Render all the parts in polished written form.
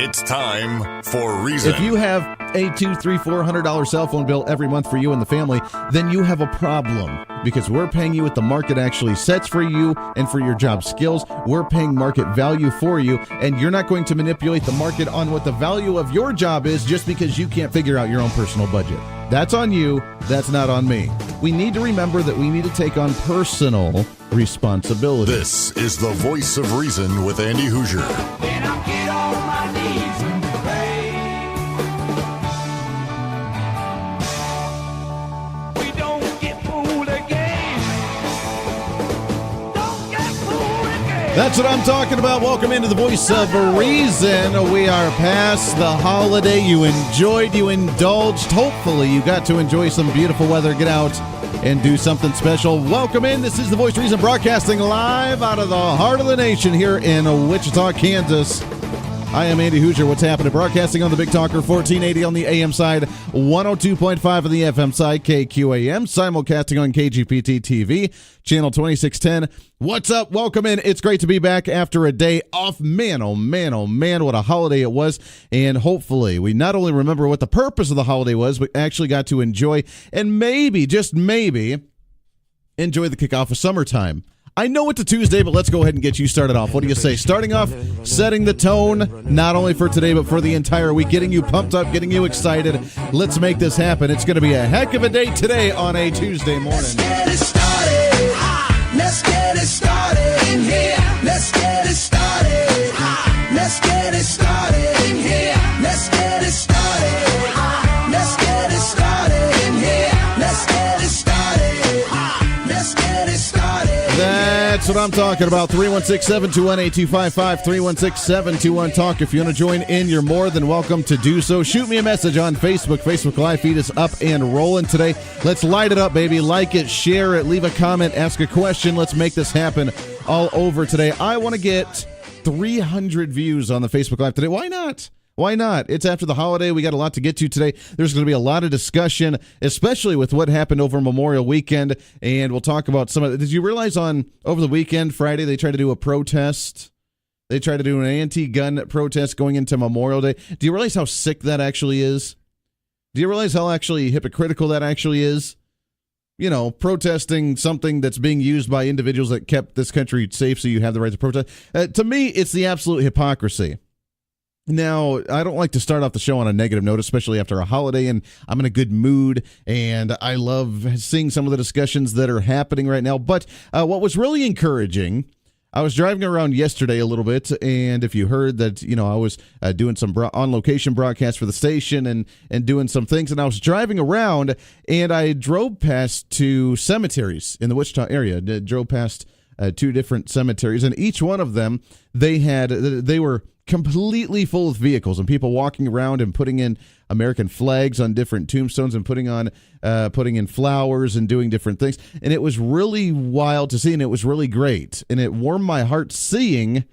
It's time for Reason. If you have a $200, $300, $400 cell phone bill every month for you and the family, then you have a problem because we're paying you what the market actually sets for you and for your job skills. We're paying market value for you, and you're not going to manipulate the market on what the value of your job is just because you can't figure out your own personal budget. That's on you. That's not on me. We need to remember that we need to take on personal responsibility. This is the Voice of Reason with Andy Hoosier. Then I'll get on my knees and pray. We don't get fooled again. Don't get fooled again. That's what I'm talking about. Welcome into the Voice of Reason. We are past the holiday. You enjoyed, you indulged. Hopefully you got to enjoy some beautiful weather. Get out and do something special. Welcome in. This is the Voice of Reason, broadcasting live out of the heart of the nation here in Wichita, Kansas. I am Andy Hoosier. What's happening? Broadcasting on the Big Talker, 1480 on the AM side, 102.5 on the FM side, KQAM, simulcasting on KGPT TV, channel 2610. What's up? Welcome in. It's great to be back after a day off. Man, oh man, oh man, what a holiday it was. And hopefully we not only remember what the purpose of the holiday was, but actually got to enjoy and maybe, just maybe, enjoy the kickoff of summertime. I know it's a Tuesday, but let's go ahead and get you started off. What do you say? Starting off, setting the tone, not only for today, but for the entire week, getting you pumped up, getting you excited. Let's make this happen. It's going to be a heck of a day today on a Tuesday morning. Let's get it started. Let's get it started in here. Let's get it started. Let's get it started in here. Let's get it started. Let's get it started in here. Let's get it started. Let's get it started. That's what I'm talking about. 316-721-8255, 316-721-TALK. If you want to join in, you're more than welcome to do so. Shoot me a message on Facebook. Facebook Live feed is up and rolling today. Let's light it up, baby. Like it, share it, leave a comment, ask a question. Let's make this happen all over today. I want to get 300 views on the Facebook Live today. Why not? Why not? It's after the holiday. We got a lot to get to today. There's going to be a lot of discussion, especially with what happened over Memorial Weekend, and we'll talk about some of it. Did you realize over the weekend, Friday, they tried to do a protest? They tried to do an anti-gun protest going into Memorial Day. Do you realize how sick that actually is? Do you realize how actually hypocritical that actually is? You know, protesting something that's being used by individuals that kept this country safe so you have the right to protest. To me, it's the absolute hypocrisy. Now, I don't like to start off the show on a negative note, especially after a holiday, and I'm in a good mood, and I love seeing some of the discussions that are happening right now. But what was really encouraging, I was driving around yesterday a little bit, and if you heard that, you know, I was doing some on-location broadcasts for the station and doing some things, and I was driving around, and I drove past two cemeteries in the Wichita area. Drove past two different cemeteries, and each one of them, they were completely full of vehicles and people walking around and putting in American flags on different tombstones and putting in flowers and doing different things. And it was really wild to see, and it was really great. And it warmed my heart seeing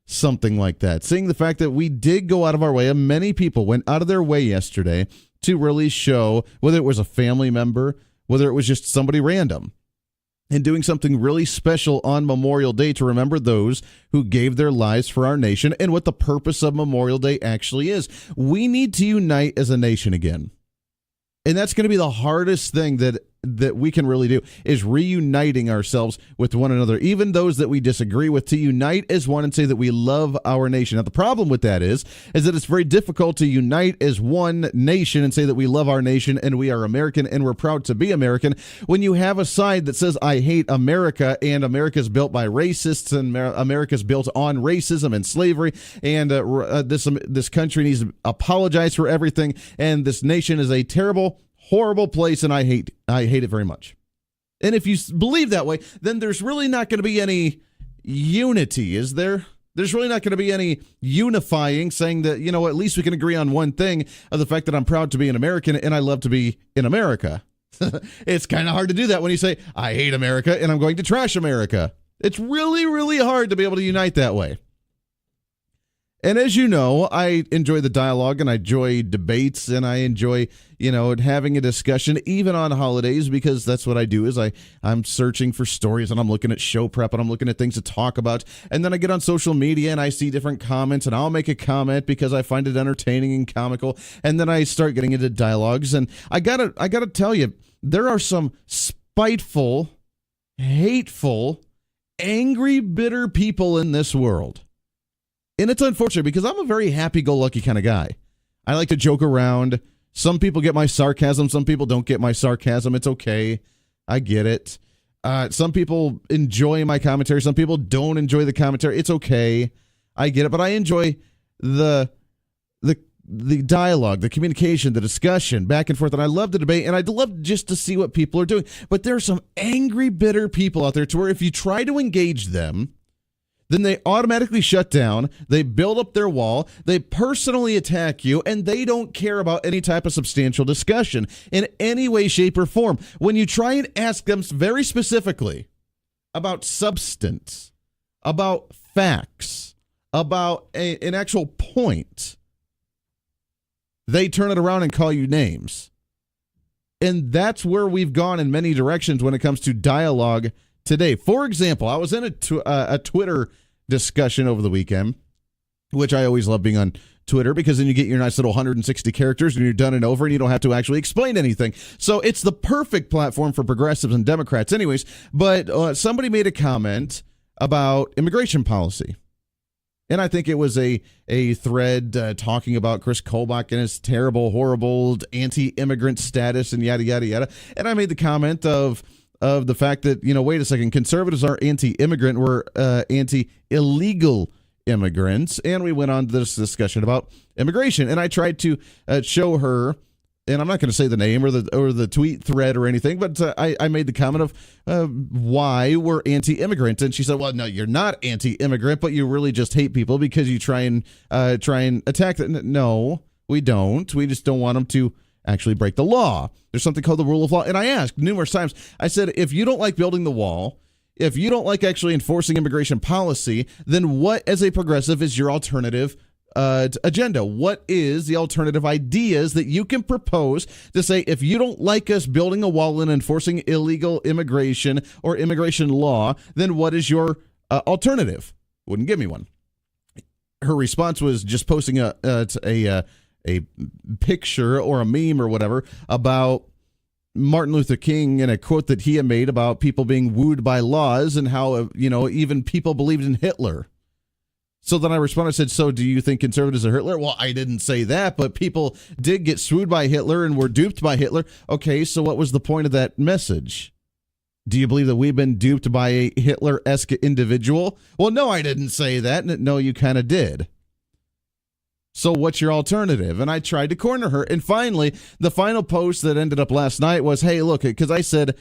something like that, seeing the fact that we did go out of our way, and many people went out of their way yesterday to really show, whether it was a family member, whether it was just somebody random, and doing something really special on Memorial Day to remember those who gave their lives for our nation and what the purpose of Memorial Day actually is. We need to unite as a nation again. And that's going to be the hardest thing that we can really do, is reuniting ourselves with one another, even those that we disagree with, to unite as one and say that we love our nation. Now, the problem with that is that it's very difficult to unite as one nation and say that we love our nation and we are American and we're proud to be American when you have a side that says, I hate America, and America's built by racists, and America's built on racism and slavery, and this country needs to apologize for everything, and this nation is a terrible, horrible place, and I hate it very much. And if you believe that way, then there's really not going to be any unity, is there? There's really not going to be any unifying, saying that, you know, at least we can agree on one thing, of the fact that I'm proud to be an American and I love to be in America. It's kind of hard to do that when you say, I hate America and I'm going to trash America. It's really, really hard to be able to unite that way. And as you know, I enjoy the dialogue and I enjoy debates and I enjoy, having a discussion even on holidays, because that's what I do is I'm searching for stories and I'm looking at show prep and I'm looking at things to talk about. And then I get on social media and I see different comments and I'll make a comment because I find it entertaining and comical. And then I start getting into dialogues. And I gotta tell you, there are some spiteful, hateful, angry, bitter people in this world. And it's unfortunate because I'm a very happy-go-lucky kind of guy. I like to joke around. Some people get my sarcasm. Some people don't get my sarcasm. It's okay. I get it. Some people enjoy my commentary. Some people don't enjoy the commentary. It's okay. I get it. But I enjoy the dialogue, the communication, the discussion, back and forth. And I love the debate. And I'd love just to see what people are doing. But there are some angry, bitter people out there to where if you try to engage them, then they automatically shut down, they build up their wall, they personally attack you, and they don't care about any type of substantial discussion in any way, shape, or form. When you try and ask them very specifically about substance, about facts, about an actual point, they turn it around and call you names. And that's where we've gone in many directions when it comes to dialogue today. For example, I was in a Twitter discussion over the weekend, which I always love being on Twitter because then you get your nice little 160 characters and you're done and over and you don't have to actually explain anything. So it's the perfect platform for progressives and Democrats anyways. But somebody made a comment about immigration policy. And I think it was a thread talking about Chris Kobach and his terrible, horrible anti-immigrant status and yada, yada, yada. And I made the comment of the fact that, wait a second, conservatives are anti-immigrant, we're anti-illegal immigrants. And we went on to this discussion about immigration. And I tried to show her, and I'm not going to say the name or the tweet thread or anything, but I made the comment of why we're anti-immigrant. And she said, well, no, you're not anti-immigrant, but you really just hate people because you try and attack them. No, we don't. We just don't want them to actually break the law. There's something called the rule of law. And I asked numerous times, I said, if you don't like building the wall, if you don't like actually enforcing immigration policy, then what as a progressive is your alternative agenda? What is the alternative ideas that you can propose to say, if you don't like us building a wall and enforcing illegal immigration or immigration law, then what is your alternative? Wouldn't give me one. Her response was just posting a picture or a meme or whatever about Martin Luther King and a quote that he had made about people being wooed by laws and how, even people believed in Hitler. So then I responded, I said, so do you think conservatives are Hitler? Well, I didn't say that, but people did get swooed by Hitler and were duped by Hitler. Okay, so what was the point of that message? Do you believe that we've been duped by a Hitler-esque individual? Well, no, I didn't say that. No, you kind of did. So what's your alternative? And I tried to corner her. And finally, the final post that ended up last night was, hey, look, because I said,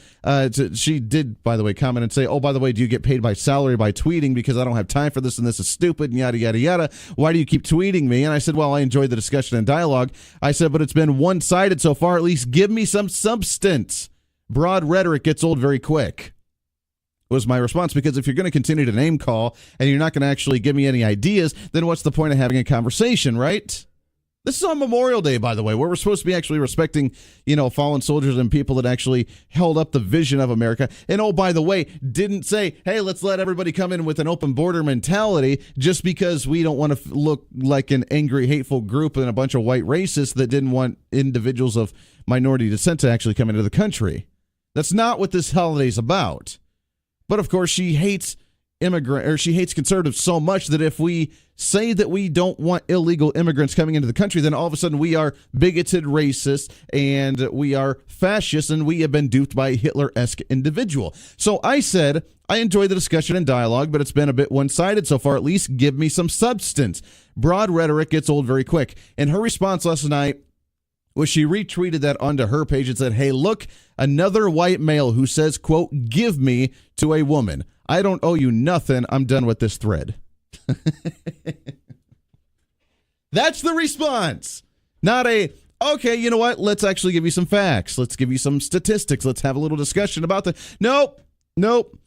she did, by the way, comment and say, oh, by the way, do you get paid by salary by tweeting? Because I don't have time for this and this is stupid and yada, yada, yada. Why do you keep tweeting me? And I said, well, I enjoyed the discussion and dialogue. I said, but it's been one-sided so far. At least give me some substance. Broad rhetoric gets old very quick. Was my response, because if you're going to continue to name call and you're not going to actually give me any ideas, then what's the point of having a conversation, right? This is on Memorial Day, by the way, where we're supposed to be actually respecting, fallen soldiers and people that actually held up the vision of America. And oh, by the way, didn't say, hey, let's let everybody come in with an open border mentality just because we don't want to look like an angry, hateful group and a bunch of white racists that didn't want individuals of minority descent to actually come into the country. That's not what this holiday's about. But of course, she hates conservatives so much that if we say that we don't want illegal immigrants coming into the country, then all of a sudden we are bigoted, racist, and we are fascists, and we have been duped by a Hitler-esque individual. So I said, I enjoy the discussion and dialogue, but it's been a bit one-sided so far. At least give me some substance. Broad rhetoric gets old very quick. And her response last night was she retweeted that onto her page and said, hey, look, another white male who says, quote, give me to a woman. I don't owe you nothing. I'm done with this thread. That's the response. Not a, okay, you know what? Let's actually give you some facts. Let's give you some statistics. Let's have a little discussion about that. Nope.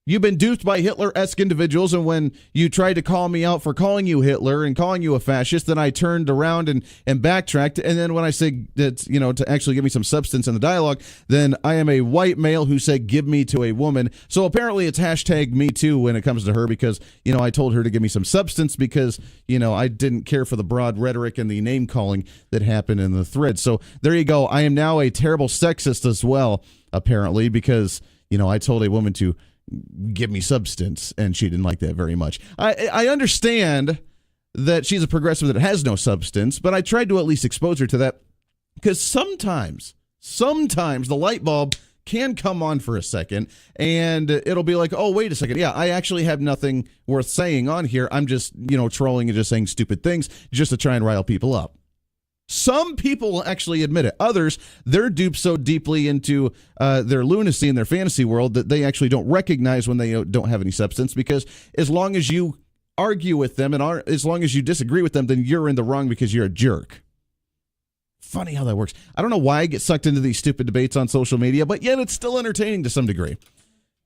You've been duped by Hitler-esque individuals, and when you tried to call me out for calling you Hitler and calling you a fascist, then I turned around and backtracked. And then when I say that, to actually give me some substance in the dialogue, then I am a white male who said, give me to a woman. So apparently it's hashtag me too when it comes to her because, I told her to give me some substance because, I didn't care for the broad rhetoric and the name calling that happened in the thread. So there you go. I am now a terrible sexist as well, apparently, because, I told a woman to give me substance, and she didn't like that very much. I understand that she's a progressive that has no substance, but I tried to at least expose her to that because sometimes the light bulb can come on for a second, and it'll be like, oh, wait a second. Yeah, I actually have nothing worth saying on here. I'm just, trolling and just saying stupid things just to try and rile people up. Some people will actually admit it. Others, they're duped so deeply into their lunacy in their fantasy world that they actually don't recognize when they don't have any substance, because as long as you argue with them and as long as you disagree with them, then you're in the wrong because you're a jerk. Funny how that works. I don't know why I get sucked into these stupid debates on social media, but yet it's still entertaining to some degree.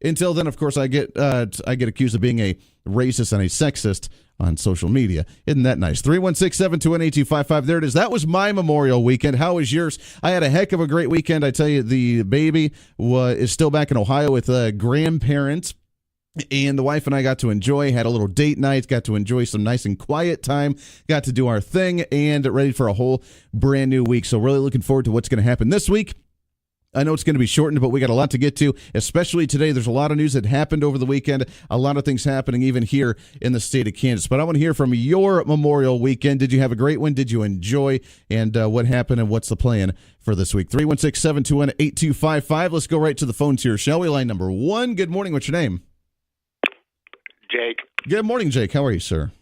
Until then, of course, I get accused of being a racist and a sexist on social media. Isn't that nice? 316-721-8255. There it is. That was my Memorial weekend. How was yours? I had a heck of a great weekend. I tell you, the baby is still back in Ohio with grandparents. And the wife and I got to had a little date night, got to enjoy some nice and quiet time, got to do our thing, and ready for a whole brand new week. So really looking forward to what's going to happen this week. I know it's going to be shortened, but we got a lot to get to, especially today. There's a lot of news that happened over the weekend, a lot of things happening even here in the state of Kansas. But I want to hear from your Memorial weekend. Did you have a great one? Did you enjoy? And what happened and what's the plan for this week? 316-721-8255. Let's go right to the phones here, shall we? Line number one. Good morning. What's your name? Jake. Good morning, Jake. How are you, sir?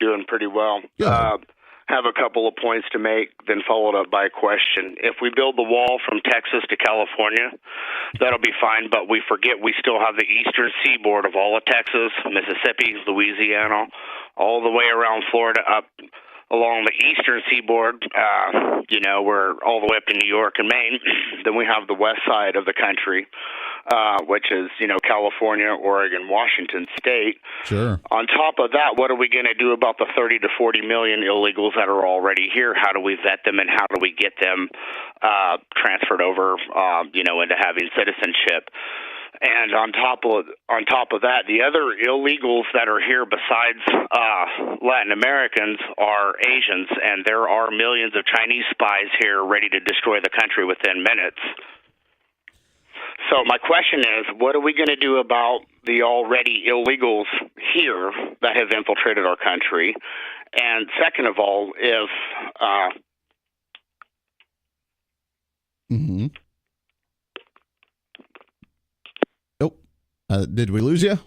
Doing pretty well. Good. Have a couple of points to make, then followed up by a question. If we build the wall from Texas to California, that'll be fine, but we forget we still have the eastern seaboard of all of Texas, Mississippi, Louisiana, all the way around Florida up along the eastern seaboard, we're all the way up to New York and Maine. Then we have the west side of the country, which is, California, Oregon, Washington State. Sure. On top of that, what are we going to do about the 30 to 40 million illegals that are already here? How do we vet them, and how do we get them transferred over, into having citizenship? And on top of that, the other illegals that are here besides Latin Americans are Asians, and there are millions of Chinese spies here ready to destroy the country within minutes. So my question is, what are we going to do about the already illegals here that have infiltrated our country? And second of all, if did we lose you?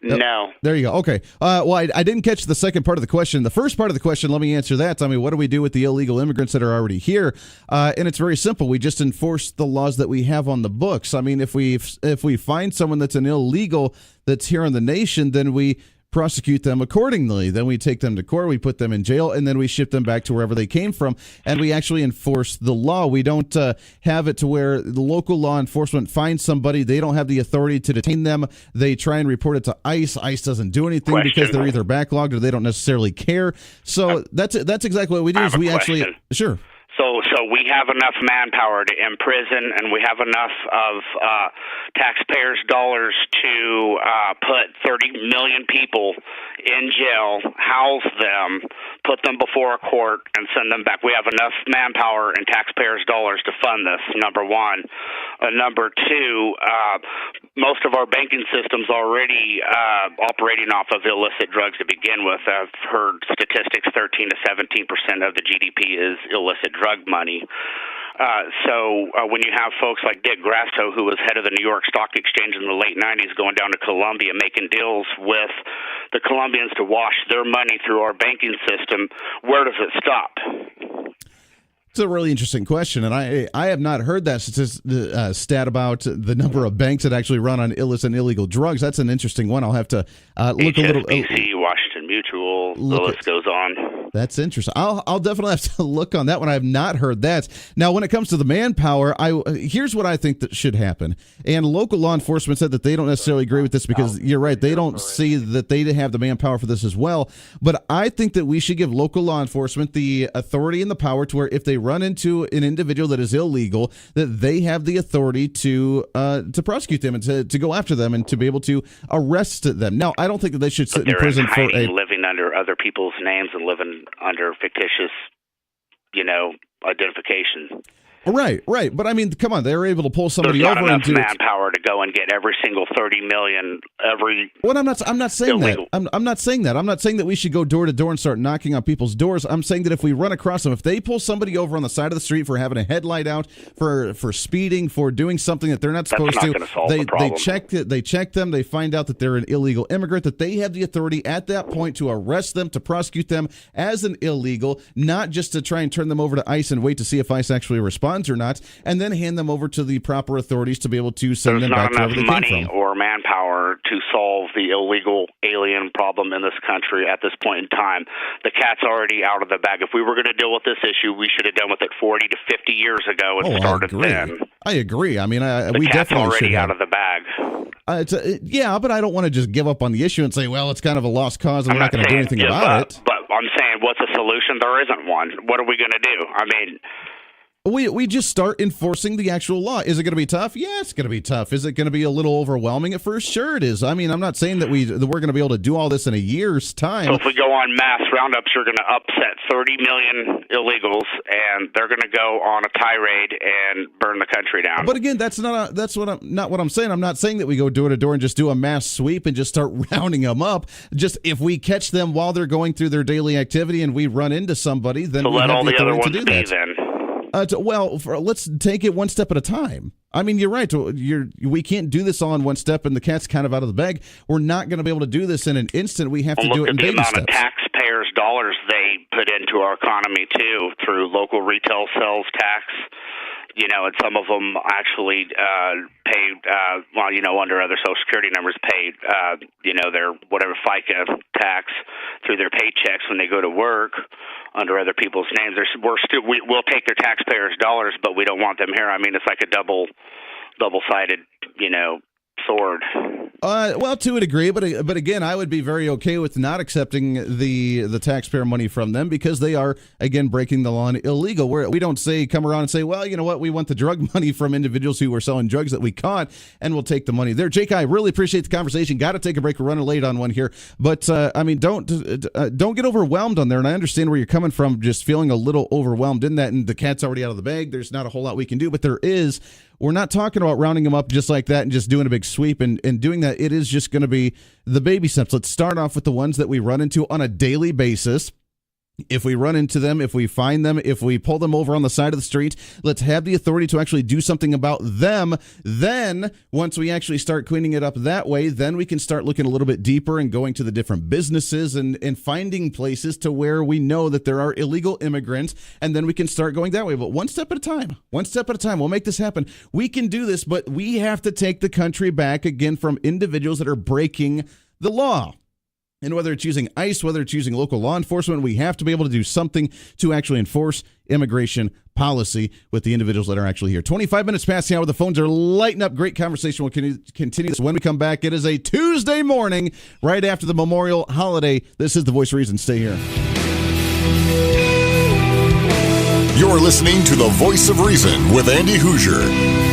No. There you go. Okay. Well, I didn't catch the second part of the question. The first part of the question, let me answer that. Tell me, what do we do with the illegal immigrants that are already here? And it's very simple. We just enforce the laws that we have on the books. I mean, if we find someone that's an illegal that's here in the nation, then we prosecute them accordingly. Then we take them to court, we put them in jail, and then we ship them back to wherever they came from, and we actually enforce the law. We don't have it to where the local law enforcement finds somebody, they don't have the authority to detain them, they try and report it to ICE. ICE doesn't do anything because they're either backlogged or they don't necessarily care. So that's exactly what we do. Is we actually sure. So we have enough manpower to imprison, and we have enough of taxpayers' dollars to put 30 million people in jail, house them, put them before a court, and send them back. We have enough manpower and taxpayers' dollars to fund this, number one. Number two, most of our banking system's already operating off of illicit drugs to begin with. I've heard statistics, 13 to 17% of the GDP is illicit drug money. So when you have folks like Dick Grasso, who was head of the New York Stock Exchange in the late 90s, going down to Colombia, making deals with the Colombians to wash their money through our banking system, where does it stop? It's a really interesting question, and I have not heard that stat about the number of banks that actually run on illicit and illegal drugs. That's an interesting one. I'll have to look HSBC, a little. Washington Mutual, the list goes on. That's interesting. I'll definitely have to look on that one. I have not heard that. Now, when it comes to the manpower, here's what I think that should happen. And local law enforcement said that they don't necessarily agree with this because you're right. They don't see that they have the manpower for this as well. But I think that we should give local law enforcement the authority and the power to where if they run into an individual that is illegal, that they have the authority to prosecute them and to go after them and to be able to arrest them. Now, I don't think that they should sit in prison for living under other people's names and living under fictitious, identification. Right. But I mean, come on, they were able to pull somebody There's over not and enough manpower to go and get every single 30 million Well, I'm not saying illegal. that. I'm not saying that. I'm not saying that we should go door to door and start knocking on people's doors. I'm saying that if we run across them, if they pull somebody over on the side of the street for having a headlight out, for speeding, for doing something that they're not supposed That's not to, gonna solve the problem. they check them, they find out that they're an illegal immigrant, that they have the authority at that point to arrest them, to prosecute them as an illegal, not just to try and turn them over to ICE and wait to see if ICE actually responds or not, and then hand them over to the proper authorities to be able to send them back to wherever they came from. There's not enough money or manpower to solve the illegal alien problem in this country at this point in time. The cat's already out of the bag. If we were going to deal with this issue, we should have done with it 40 to 50 years ago and started then. I agree. I mean, we cat's definitely already should have. out of the bag. Yeah, but I don't want to just give up on the issue and say, well, it's kind of a lost cause and we're not going to do anything about it. But I'm saying, what's a solution? There isn't one. What are we going to do? I mean... We just start enforcing the actual law. Is it going to be tough? Yeah, it's going to be tough. Is it going to be a little overwhelming at first? Sure it is. I mean, I'm not saying that we're going to be able to do all this in a year's time. So if we go on mass roundups, you're going to upset 30 million illegals, and they're going to go on a tirade and burn the country down. But again, that's not what I'm saying. I'm not saying that we go door to door and just do a mass sweep and just start rounding them up. Just if we catch them while they're going through their daily activity and we run into somebody, then so we let have all the the other authority ones to do be that. then. Let's take it one step at a time. I mean, you're right. We can't do this all in one step, and the cat's kind of out of the bag. We're not going to be able to do this in an instant. We have to do it in baby steps. Look at the amount of taxpayers' dollars they put into our economy, too, through local retail sales tax. And some of them actually paid, under other Social Security numbers, paid, their whatever FICA tax through their paychecks when they go to work under other people's names. We'll take their taxpayers' dollars, but we don't want them here. I mean, it's like a double-sided, sword. Well, to a degree, but again, I would be very okay with not accepting the taxpayer money from them because they are, again, breaking the law and illegal. We don't come around and say, well, you know what, we want the drug money from individuals who were selling drugs that we caught, and we'll take the money there. Jake, I really appreciate the conversation. Got to take a break. We're running late on one here, but I mean, don't get overwhelmed on there. And I understand where you're coming from, just feeling a little overwhelmed in that. And the cat's already out of the bag. There's not a whole lot we can do, but there is. We're not talking about rounding them up just like that and just doing a big sweep and doing that. It is just going to be the baby steps. Let's start off with the ones that we run into on a daily basis. If we run into them, if we find them, if we pull them over on the side of the street, let's have the authority to actually do something about them. Then, once we actually start cleaning it up that way, then we can start looking a little bit deeper and going to the different businesses and finding places to where we know that there are illegal immigrants, and then we can start going that way. But one step at a time. One step at a time. We'll make this happen. We can do this, but we have to take the country back again from individuals that are breaking the law. And whether it's using ICE, whether it's using local law enforcement, we have to be able to do something to actually enforce immigration policy with the individuals that are actually here. 25 minutes past the hour. The phones are lighting up. Great conversation. We'll continue this when we come back. It is a Tuesday morning right after the Memorial holiday. This is The Voice of Reason. Stay here. You're listening to The Voice of Reason with Andy Hoosier.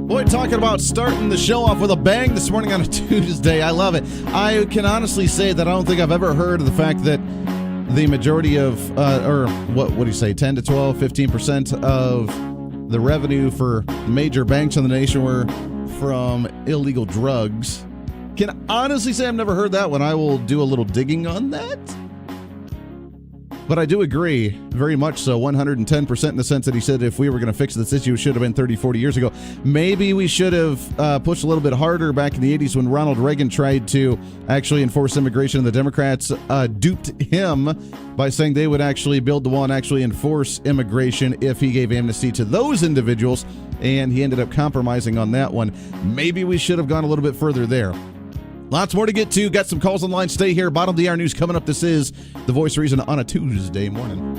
Boy, talking about starting the show off with a bang this morning on a Tuesday. I love it. I can honestly say that I don't think I've ever heard of the fact that the majority of, what do you say, 10 to 12, 15% of the revenue for major banks in the nation were from illegal drugs. Can honestly say I've never heard that one. I will do a little digging on that. But I do agree, very much so, 110% in the sense that he said if we were going to fix this issue, it should have been 30, 40 years ago. Maybe we should have pushed a little bit harder back in the 80s when Ronald Reagan tried to actually enforce immigration, and the Democrats duped him by saying they would actually build the wall and actually enforce immigration if he gave amnesty to those individuals, and he ended up compromising on that one. Maybe we should have gone a little bit further there. Lots more to get to. Got some calls online. Stay here. Bottom of the hour news coming up. This is The Voice of Reason on a Tuesday morning.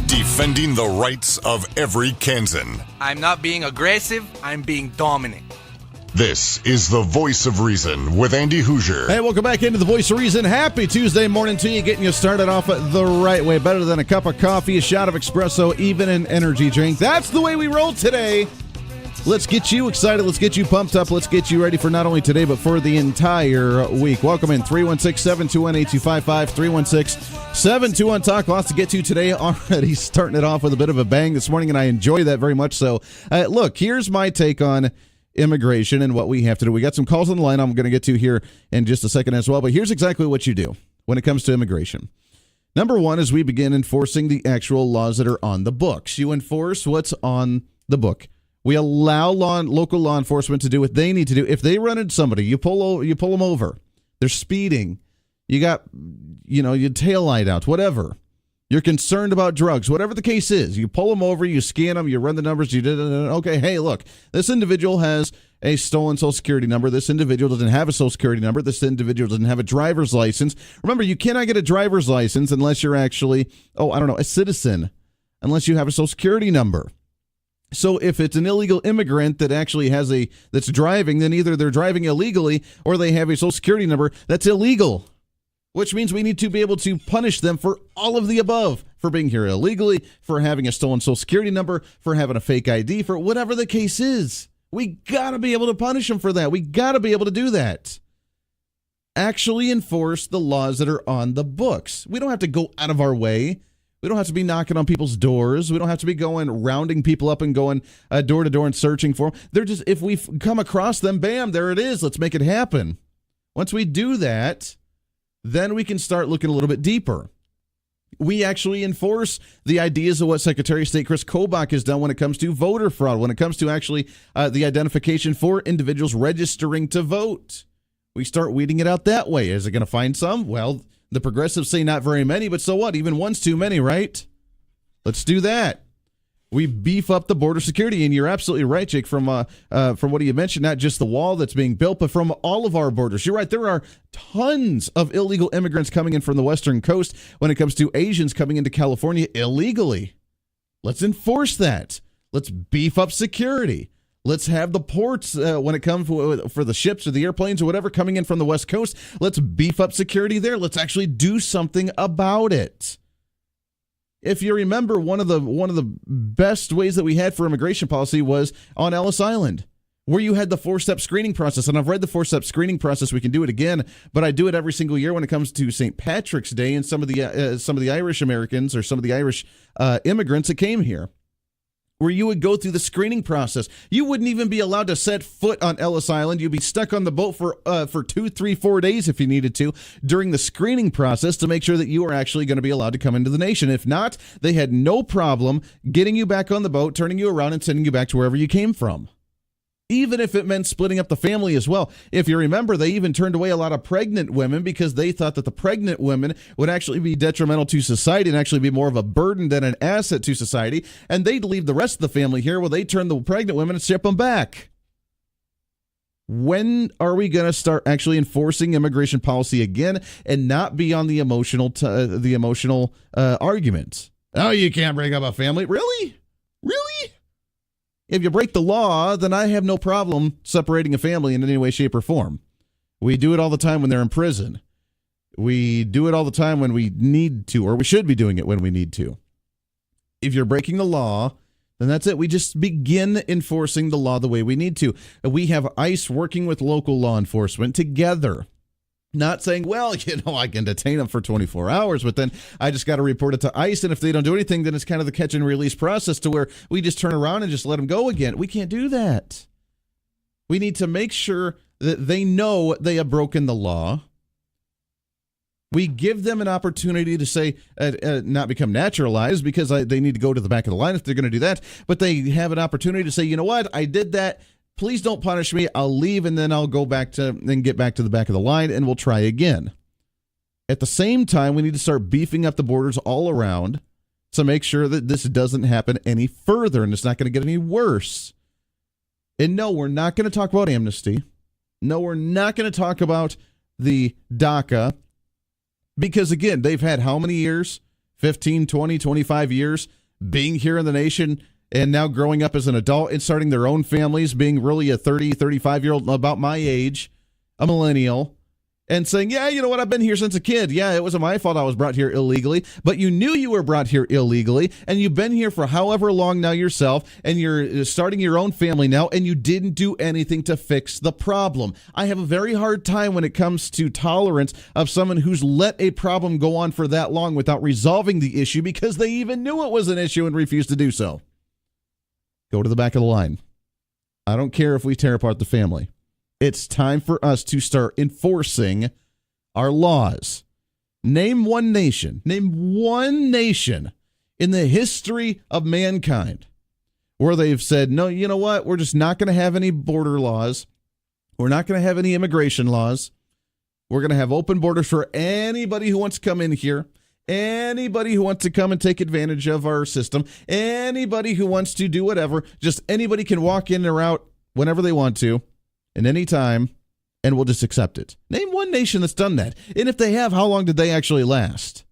Defending the rights of every Kansan. I'm not being aggressive, I'm being dominant. This is The Voice of Reason with Andy Hoosier. Hey, welcome back into The Voice of Reason. Happy Tuesday morning to you, getting you started off the right way. Better than a cup of coffee, a shot of espresso, even an energy drink. That's the way we roll today. Let's get you excited. Let's get you pumped up. Let's get you ready for not only today, but for the entire week. Welcome in 316-721-8255, 316-721-TALK. Lots to get to today. Already starting it off with a bit of a bang this morning, and I enjoy that very much so. Look, here's my take on immigration and what we have to do. We got some calls on the line I'm going to get to here in just a second as well, but here's exactly what you do when it comes to immigration. Number one is we begin enforcing the actual laws that are on the books. You enforce what's on the book. We allow local law enforcement to do what they need to do. If they run into somebody, you pull them over. They're speeding. You got, your tail light out, whatever. You're concerned about drugs, whatever the case is. You pull them over, you scan them, you run the numbers. Okay, hey, look, this individual has a stolen Social Security number. This individual doesn't have a Social Security number. This individual doesn't have a driver's license. Remember, you cannot get a driver's license unless you're actually, a citizen, unless you have a Social Security number. So if it's an illegal immigrant that actually that's driving, then either they're driving illegally or they have a Social Security number that's illegal, which means we need to be able to punish them for all of the above, for being here illegally, for having a stolen Social Security number, for having a fake ID, for whatever the case is. We got to be able to punish them for that. We got to be able to do that. Actually enforce the laws that are on the books. We don't have to go out of our way. We don't have to be knocking on people's doors. We don't have to be rounding people up and going door to door and searching for them. They're just, if we come across them, bam, there it is. Let's make it happen. Once we do that, then we can start looking a little bit deeper. We actually enforce the ideas of what Secretary of State Chris Kobach has done when it comes to voter fraud, when it comes to actually the identification for individuals registering to vote. We start weeding it out that way. Is it going to find some? Well, the progressives say not very many, but so what? Even one's too many, right? Let's do that. We beef up the border security, and you're absolutely right, Jake, from what you mentioned, not just the wall that's being built, but from all of our borders. You're right, there are tons of illegal immigrants coming in from the western coast when it comes to Asians coming into California illegally. Let's enforce that. Let's beef up security. Let's have the ports when it comes for the ships or the airplanes or whatever coming in from the West Coast. Let's beef up security there. Let's actually do something about it. If you remember, one of the best ways that we had for immigration policy was on Ellis Island, where you had the 4-step screening process. And I've read the 4-step screening process. We can do it again, but I do it every single year when it comes to St. Patrick's Day and some of the Irish Americans or some of the Irish immigrants that came here, where you would go through the screening process. You wouldn't even be allowed to set foot on Ellis Island. You'd be stuck on the boat for 2, 3, 4 days if you needed to during the screening process to make sure that you are actually going to be allowed to come into the nation. If not, they had no problem getting you back on the boat, turning you around, and sending you back to wherever you came from. Even if it meant splitting up the family as well. If you remember, they even turned away a lot of pregnant women because they thought that the pregnant women would actually be detrimental to society and actually be more of a burden than an asset to society. And they'd leave the rest of the family here. Well, they turn the pregnant women and ship them back. When are we going to start actually enforcing immigration policy again and not be on the emotional arguments? Oh, you can't bring up a family. Really? Really? If you break the law, then I have no problem separating a family in any way, shape, or form. We do it all the time when they're in prison. We do it all the time when we need to, or we should be doing it when we need to. If you're breaking the law, then that's it. We just begin enforcing the law the way we need to. We have ICE working with local law enforcement together. Not saying, well, I can detain them for 24 hours, but then I just got to report it to ICE, and if they don't do anything, then it's kind of the catch and release process to where we just turn around and just let them go again. We can't do that. We need to make sure that they know they have broken the law. We give them an opportunity to say, not become naturalized because they need to go to the back of the line if they're going to do that. But they have an opportunity to say, you know what, I did that. Please don't punish me. I'll leave and then I'll go back to then get back to the back of the line and we'll try again. At the same time, we need to start beefing up the borders all around to make sure that this doesn't happen any further and it's not going to get any worse. And no, we're not going to talk about amnesty. No, we're not going to talk about the DACA. Because, again, they've had how many years? 15, 20, 25 years being here in the nation and now growing up as an adult and starting their own families, being really a 30, 35-year-old about my age, a millennial, and saying, yeah, you know what, I've been here since a kid. Yeah, it wasn't my fault I was brought here illegally, but you knew you were brought here illegally, and you've been here for however long now yourself, and you're starting your own family now, and you didn't do anything to fix the problem. I have a very hard time when it comes to tolerance of someone who's let a problem go on for that long without resolving the issue because they even knew it was an issue and refused to do so. Go to the back of the line. I don't care if we tear apart the family. It's time for us to start enforcing our laws. Name one nation in the history of mankind where they've said, no, you know what? We're just not going to have any border laws. We're not going to have any immigration laws. We're going to have open borders for anybody who wants to come in here. Anybody who wants to come and take advantage of our system. Anybody who wants to do whatever. Just anybody can walk in or out whenever they want to. And any time, and we'll just accept it. Name one nation that's done that. And if they have, how long did they actually last?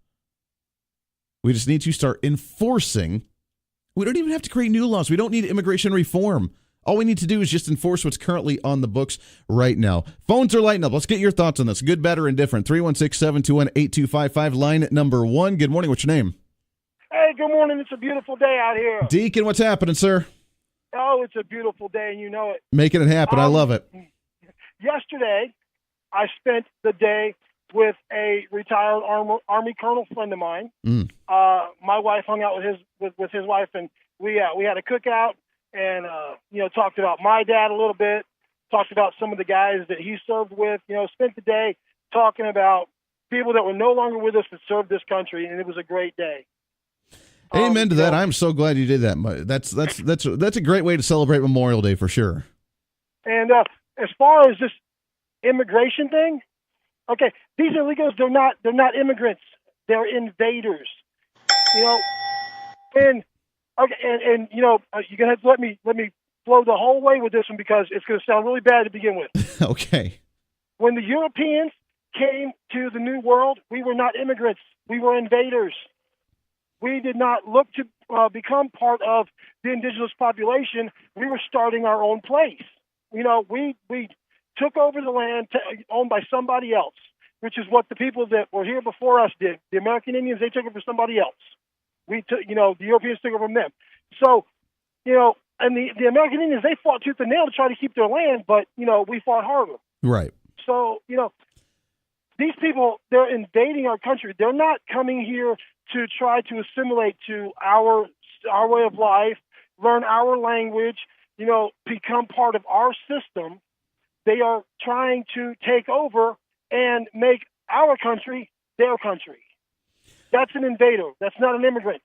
We just need to start enforcing. We don't even have to create new laws. We don't need immigration reform. All we need to do is just enforce what's currently on the books right now. Phones are lighting up. Let's get your thoughts on this. Good, better, and different. 316-721-8255, line number 1. Good morning. What's your name? Hey, good morning. It's a beautiful day out here. Deacon, what's happening, sir? Oh, it's a beautiful day, and you know it. Making it happen. I love it. Yesterday, I spent the day with a retired Army colonel friend of mine. My wife hung out with his wife, and we had a cookout, and talked about my dad a little bit, talked about some of the guys that he served with. Spent the day talking about people that were no longer with us that served this country, and it was a great day. Amen to that. I'm so glad you did that. That's a great way to celebrate Memorial Day for sure. And as far as this immigration thing, okay, these illegals, they're not immigrants. They're invaders. You're gonna have to let me flow the whole way with this one because it's gonna sound really bad to begin with. Okay. When the Europeans came to the New World, we were not immigrants. We were invaders. We did not look to become part of the indigenous population. We were starting our own place. We took over the land owned by somebody else, which is what the people that were here before us did. The American Indians, they took it for somebody else. We took, the Europeans took it from them. So, and the American Indians, they fought tooth and nail to try to keep their land, but, we fought harder. Right. So, these people, they're invading our country. They're not coming here to try to assimilate to our way of life, learn our language, become part of our system. They are trying to take over and make our country their country. That's an invader. That's not an immigrant.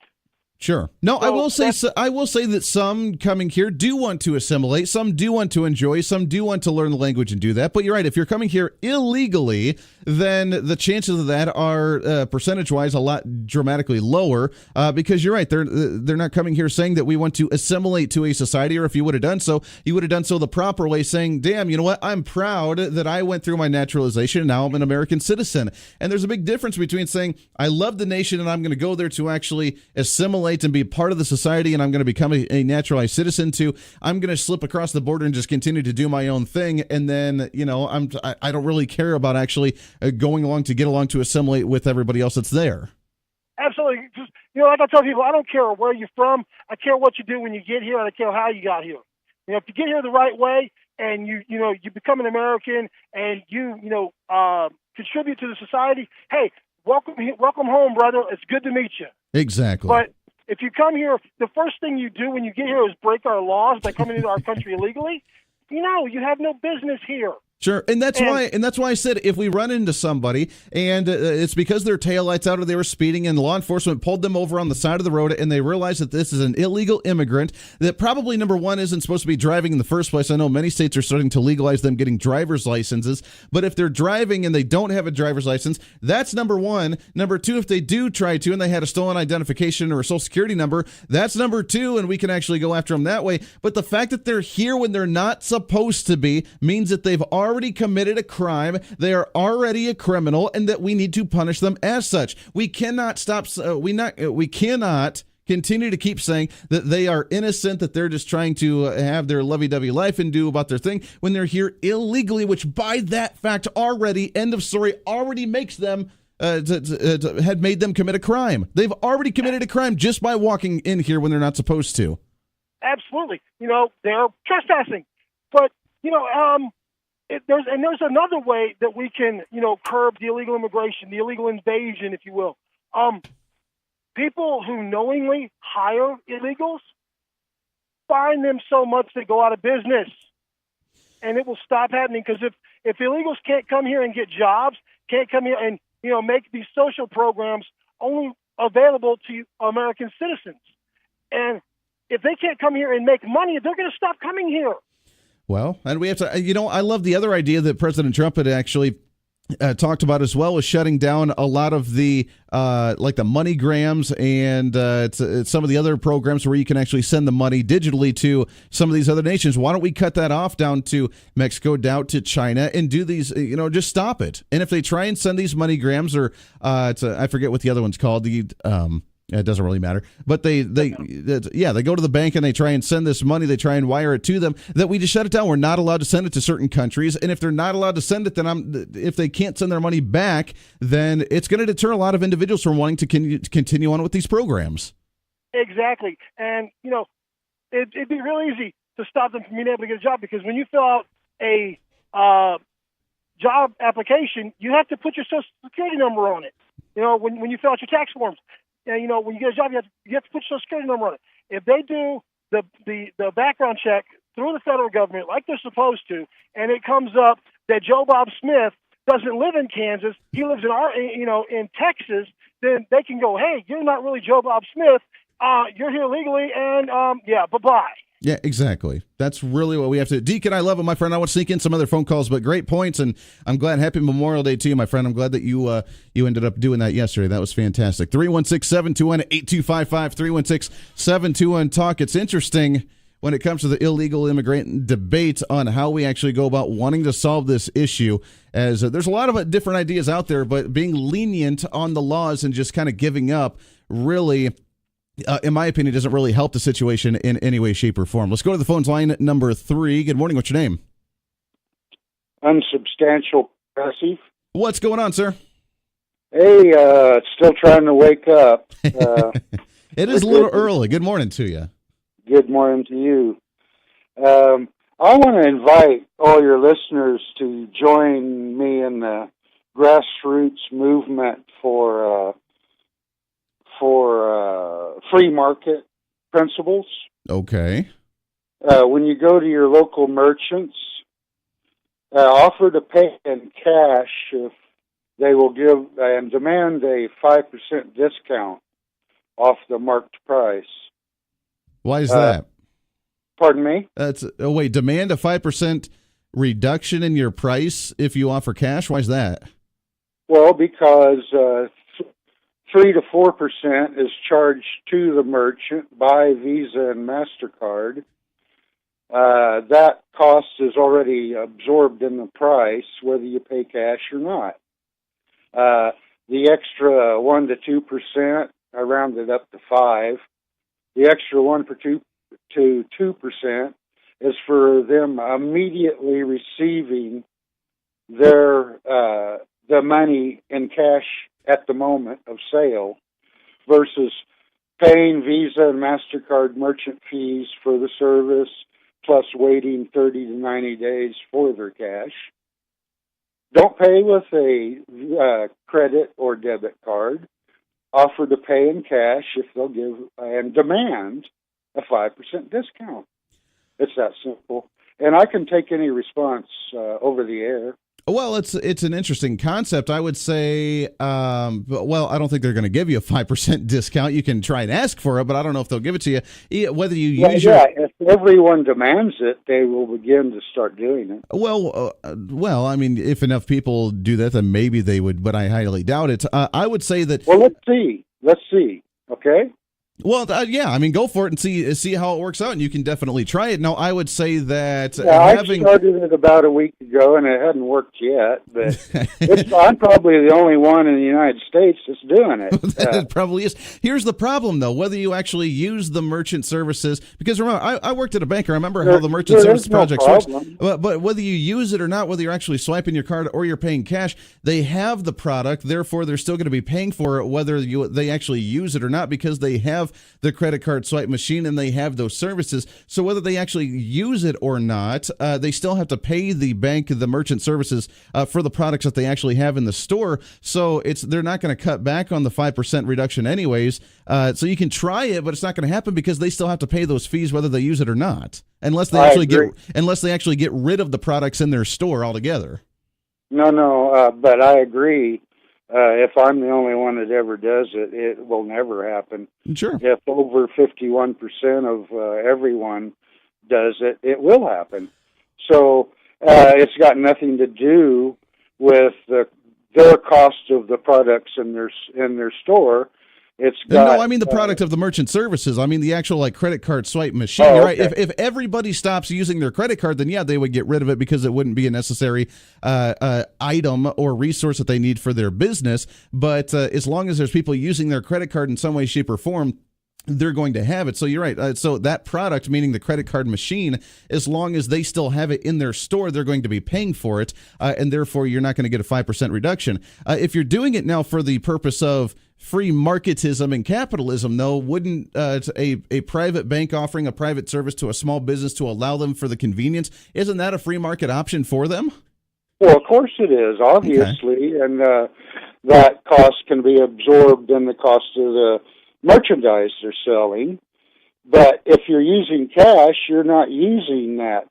Sure. No, I will say that some coming here do want to assimilate. Some do want to enjoy. Some do want to learn the language and do that. But you're right. If you're coming here illegally, then the chances of that are percentage-wise a lot dramatically lower. Because you're right. They're not coming here saying that we want to assimilate to a society. Or if you would have done so, you would have done so the proper way, saying, "Damn, you know what? I'm proud that I went through my naturalization. And now I'm an American citizen." And there's a big difference between saying, "I love the nation and I'm going to go there to actually assimilate and be part of the society, and I'm going to become a naturalized citizen," to I'm going to slip across the border and just continue to do my own thing, and then I don't really care about actually going along to get along to assimilate with everybody else that's there. Absolutely. Just, like I tell people, I don't care where you're from. I care what you do when you get here, and I care how you got here. If you get here the right way and you become an American and you contribute to the society, hey, welcome home, brother. It's good to meet you. Exactly. But if you come here, the first thing you do when you get here is break our laws by coming into our country illegally. You have no business here. Sure, and that's why I said if we run into somebody and it's because their taillights out or they were speeding and law enforcement pulled them over on the side of the road and they realize that this is an illegal immigrant that probably, number one, isn't supposed to be driving in the first place. I know many states are starting to legalize them getting driver's licenses, but if they're driving and they don't have a driver's license, that's number one. Number two, if they do try to and they had a stolen identification or a social security number, that's number two, and we can actually go after them that way. But the fact that they're here when they're not supposed to be means that they've already committed a crime, they are already a criminal, and that we need to punish them as such. We cannot stop. We cannot continue to keep saying that they are innocent, that they're just trying to have their lovey-dovey life and do about their thing when they're here illegally, which by that fact already, end of story, already makes them had made them commit a crime. They've already committed a crime just by walking in here when they're not supposed to. Absolutely. They're trespassing. But, there's another way that we can, curb the illegal immigration, the illegal invasion, if you will. People who knowingly hire illegals, fine them so much they go out of business. And it will stop happening, because if illegals can't come here and get jobs, can't come here and, make these social programs only available to American citizens. And if they can't come here and make money, they're going to stop coming here. Well, and we have to, I love the other idea that President Trump had actually talked about as well, was shutting down a lot of the like the MoneyGrams and it's some of the other programs where you can actually send the money digitally to some of these other nations. Why don't we cut that off down to Mexico, down to China, and do these, just stop it. And if they try and send these MoneyGrams or I forget what the other one's called, it doesn't really matter. But they go to the bank and they try and send this money. They try and wire it to them. That we just shut it down. We're not allowed to send it to certain countries. And if they're not allowed to send it, then if they can't send their money back, then it's going to deter a lot of individuals from wanting to continue on with these programs. Exactly. And, it'd be real easy to stop them from being able to get a job, because when you fill out a job application, you have to put your social security number on it. When you fill out your tax forms. When you get a job, you have to put your social security number on it. If they do the background check through the federal government like they're supposed to, and it comes up that Joe Bob Smith doesn't live in Kansas, he lives in Texas, then they can go, hey, you're not really Joe Bob Smith, you're here legally, and bye-bye. Yeah, exactly. That's really what we have to do. Deacon, I love it, my friend. I want to sneak in some other phone calls, but great points, and I'm glad. Happy Memorial Day to you, my friend. I'm glad that you ended up doing that yesterday. That was fantastic. 316-721-8255, 316-721-TALK. It's interesting when it comes to the illegal immigrant debate on how we actually go about wanting to solve this issue, as there's a lot of different ideas out there, but being lenient on the laws and just kind of giving up really, in my opinion, doesn't really help the situation in any way, shape, or form. Let's go to the phones line number 3. Good morning. What's your name? Unsubstantial Progressive. What's going on, sir? Hey, still trying to wake up. It is a little early. Good morning to you. Good morning to you. I want to invite all your listeners to join me in the grassroots movement for free market principles. Okay. When you go to your local merchants, offer to pay in cash if they will give and demand a 5% discount off the marked price. Why is that? Pardon me? Demand a 5% reduction in your price if you offer cash? Why is that? Well, because 3 to 4% is charged to the merchant by Visa and MasterCard. That cost is already absorbed in the price, whether you pay cash or not. The extra 1 to 2%, I rounded up to 5. The extra 1 to 2% is for them immediately receiving their the money in cash at the moment of sale, versus paying Visa and MasterCard merchant fees for the service, plus waiting 30 to 90 days for their cash. Don't pay with a credit or debit card. Offer to pay in cash if they'll give and demand a 5% discount. It's that simple. and I can take any response over the air. Well, it's an interesting concept. I would say, well, I don't think they're going to give you a 5% discount. You can try and ask for it, but I don't know if they'll give it to you. Whether you use if everyone demands it, they will begin to start doing it. Well, I mean, if enough people do that, then maybe they would, but I highly doubt it. I would say that. Well, let's see. Okay. Well, yeah, I mean, go for it and see how it works out, and you can definitely try it. Now, I would say that I started it about a week ago, and it hadn't worked yet, but I'm probably the only one in the United States that's doing it. It probably is. Here's the problem, though, whether you actually use the merchant services, because remember, I worked at a bank. I remember how the merchant service project works, but whether you use it or not, whether you're actually swiping your card or you're paying cash, they have the product, therefore they're still going to be paying for it whether they actually use it or not, because they have the credit card swipe machine and they have those services. So whether they actually use it or not, they still have to pay the bank, the merchant services for the products that they actually have in the store. So they're not going to cut back on the 5% reduction anyways. So you can try it, but it's not going to happen because they still have to pay those fees whether they use it or not, unless they actually get rid of the products in their store altogether. No, but I agree. If I'm the only one that ever does it, it will never happen. Sure. If over 51% of everyone does it, it will happen. So it's got nothing to do with their cost of the products in their store. No, I mean the product of the merchant services. I mean the actual credit card swipe machine. Oh, right? okay. If everybody stops using their credit card, then yeah, they would get rid of it because it wouldn't be a necessary item or resource that they need for their business. But as long as there's people using their credit card in some way, shape, or form, they're going to have it. So you're right. So that product, meaning the credit card machine, as long as they still have it in their store, they're going to be paying for it, and therefore you're not going to get a 5% reduction. If you're doing it now for the purpose of free marketism and capitalism, though, wouldn't a private bank offering a private service to a small business to allow them for the convenience, isn't that a free market option for them? Well, of course it is, obviously, okay. And that cost can be absorbed in the cost of the merchandise they're selling. But if you're using cash, you're not using that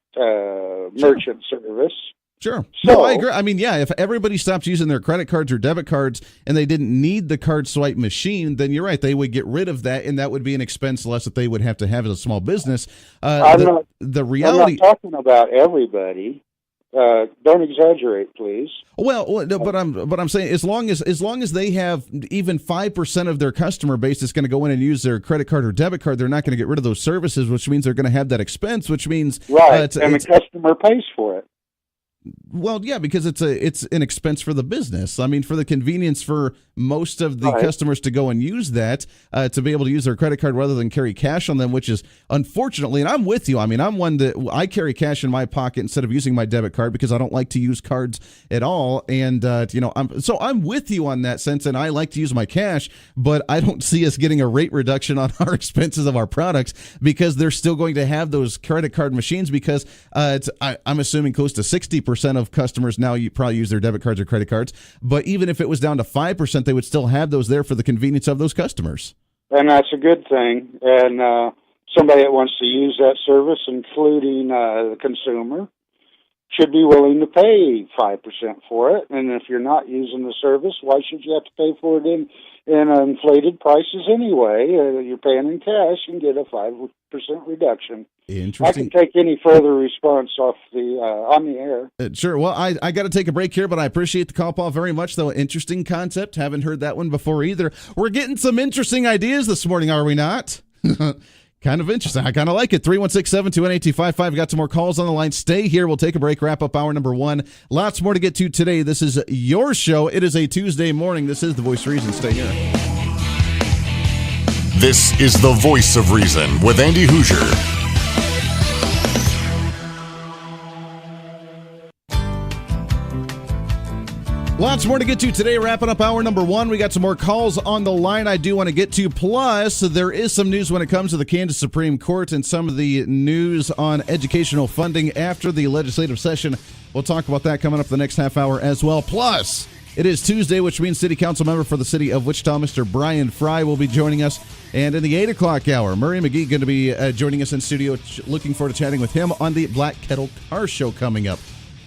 merchant service. Sure. So, no, I agree. I mean, yeah, if everybody stops using their credit cards or debit cards and they didn't need the card swipe machine, then you're right. They would get rid of that, and that would be an expense less that they would have to have as a small business. I'm not talking about everybody. Don't exaggerate, please. Well, no, but I'm saying as long as they have even 5% of their customer base that's going to go in and use their credit card or debit card, they're not going to get rid of those services, which means they're going to have that expense, which means right, and the customer pays for it. Well, yeah, because it's an expense for the business. I mean, for the convenience for most of the customers to go and use that, to be able to use their credit card rather than carry cash on them, which is unfortunately, and I'm with you. I mean, I'm one that I carry cash in my pocket instead of using my debit card because I don't like to use cards at all. And I'm with you on that sense, and I like to use my cash, but I don't see us getting a rate reduction on our expenses of our products because they're still going to have those credit card machines because I'm assuming close to 60% of customers now probably use their debit cards or credit cards, but even if it was down to 5%, they would still have those there for the convenience of those customers. And that's a good thing. And somebody that wants to use that service, including the consumer, should be willing to pay 5% for it. And if you're not using the service, why should you have to pay for it in inflated prices anyway? You're paying in cash and get a 5% reduction. Interesting. I can take any further response off on the air. Sure. Well, I got to take a break here, but I appreciate the call, Paul, very much, though. Interesting concept. Haven't heard that one before either. We're getting some interesting ideas this morning, are we not? Kind of interesting. I kind of like it. 316-721-8255. Got some more calls on the line. Stay here. We'll take a break, wrap up hour number 1. Lots more to get to today. This is your show. It is a Tuesday morning. This is The Voice of Reason. Stay here. This is The Voice of Reason with Andy Hoosier. Lots more to get to today. Wrapping up hour number 1. We got some more calls on the line I do want to get to. Plus, there is some news when it comes to the Kansas Supreme Court and some of the news on educational funding after the legislative session. We'll talk about that coming up the next half hour as well. Plus, It is Tuesday, which means City Council member for the city of Wichita, Mr. Bryan Frye, will be joining us. And in the 8 o'clock hour, Murray McGee going to be joining us in studio. Looking forward to chatting with him on the Black Kettle Car Show coming up.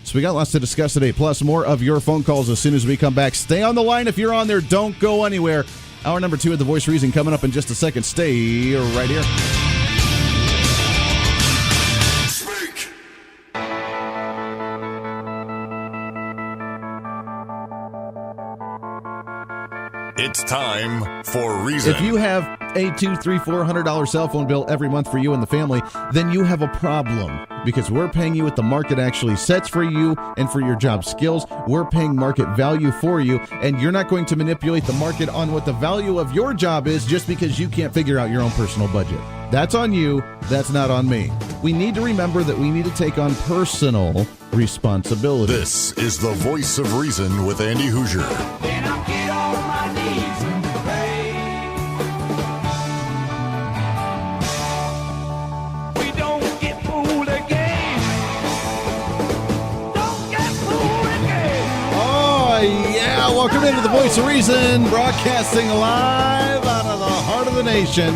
So we got lots to discuss today, plus more of your phone calls as soon as we come back. Stay on the line if you're on there. Don't go anywhere. Hour number 2 of The Voice of Reason coming up in just a second. Stay right here. It's time for Reason. If you have a $200, $300, $400 cell phone bill every month for you and the family, then you have a problem, because we're paying you what the market actually sets for you and for your job skills. We're paying market value for you, and you're not going to manipulate the market on what the value of your job is just because you can't figure out your own personal budget. That's on you. That's not on me. We need to remember that we need to take on personal responsibility. This is the Voice of Reason with Andy Hoosier. Then I'll get on my knees and pray. We don't get fooled again. Don't get fooled again. Oh, yeah. Welcome into the Voice of Reason, broadcasting live out of the heart of the nation.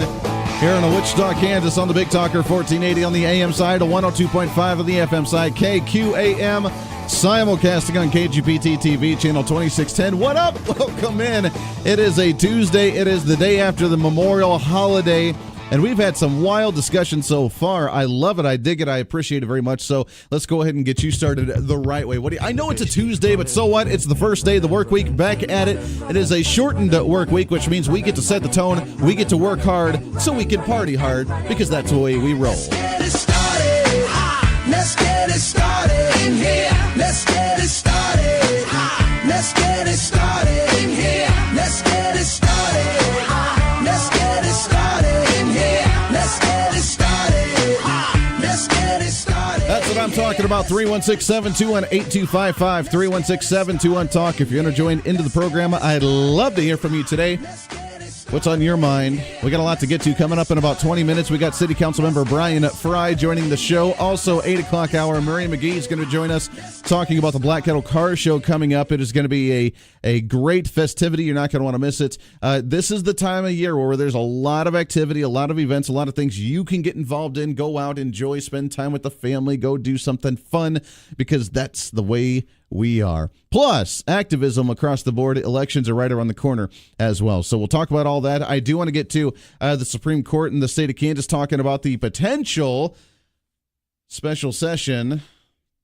Here in Wichita, Kansas, on the Big Talker 1480 on the AM side, 102.5 on the FM side, KQAM, simulcasting on KGPT TV, channel 2610. What up? Welcome in. It is a Tuesday. It is the day after the Memorial holiday, and we've had some wild discussion so far. I love it. I dig it. I appreciate it very much. So let's go ahead and get you started the right way. I know it's a Tuesday, but so what? It's the first day of the work week. Back at it. It is a shortened work week, which means we get to set the tone. We get to work hard so we can party hard, because that's the way we roll. Let's get it started. Let's get it started in here. Let's get it started. Let's get it started in here. Let's get it started. Let's get it started in here. Let's get it started. Let's get it started. That's what I'm talking about. 316-721-8255. 316-721-TALK. If you're going to join into the program, I'd love to hear from you today. What's on your mind? We got a lot to get to. Coming up in about 20 minutes, we got City Council member Bryan Frye joining the show. Also, 8 o'clock hour, Murray McGee is going to join us talking about the Black Kettle Car Show coming up. It is going to be a great festivity. You're not going to want to miss it. This is the time of year where there's a lot of activity, a lot of events, a lot of things you can get involved in. Go out, enjoy, spend time with the family, go do something fun, because that's the way we are. Plus, activism across the board. Elections are right around the corner as well. So we'll talk about all that. I do want to get to the Supreme Court in the state of Kansas talking about the potential special session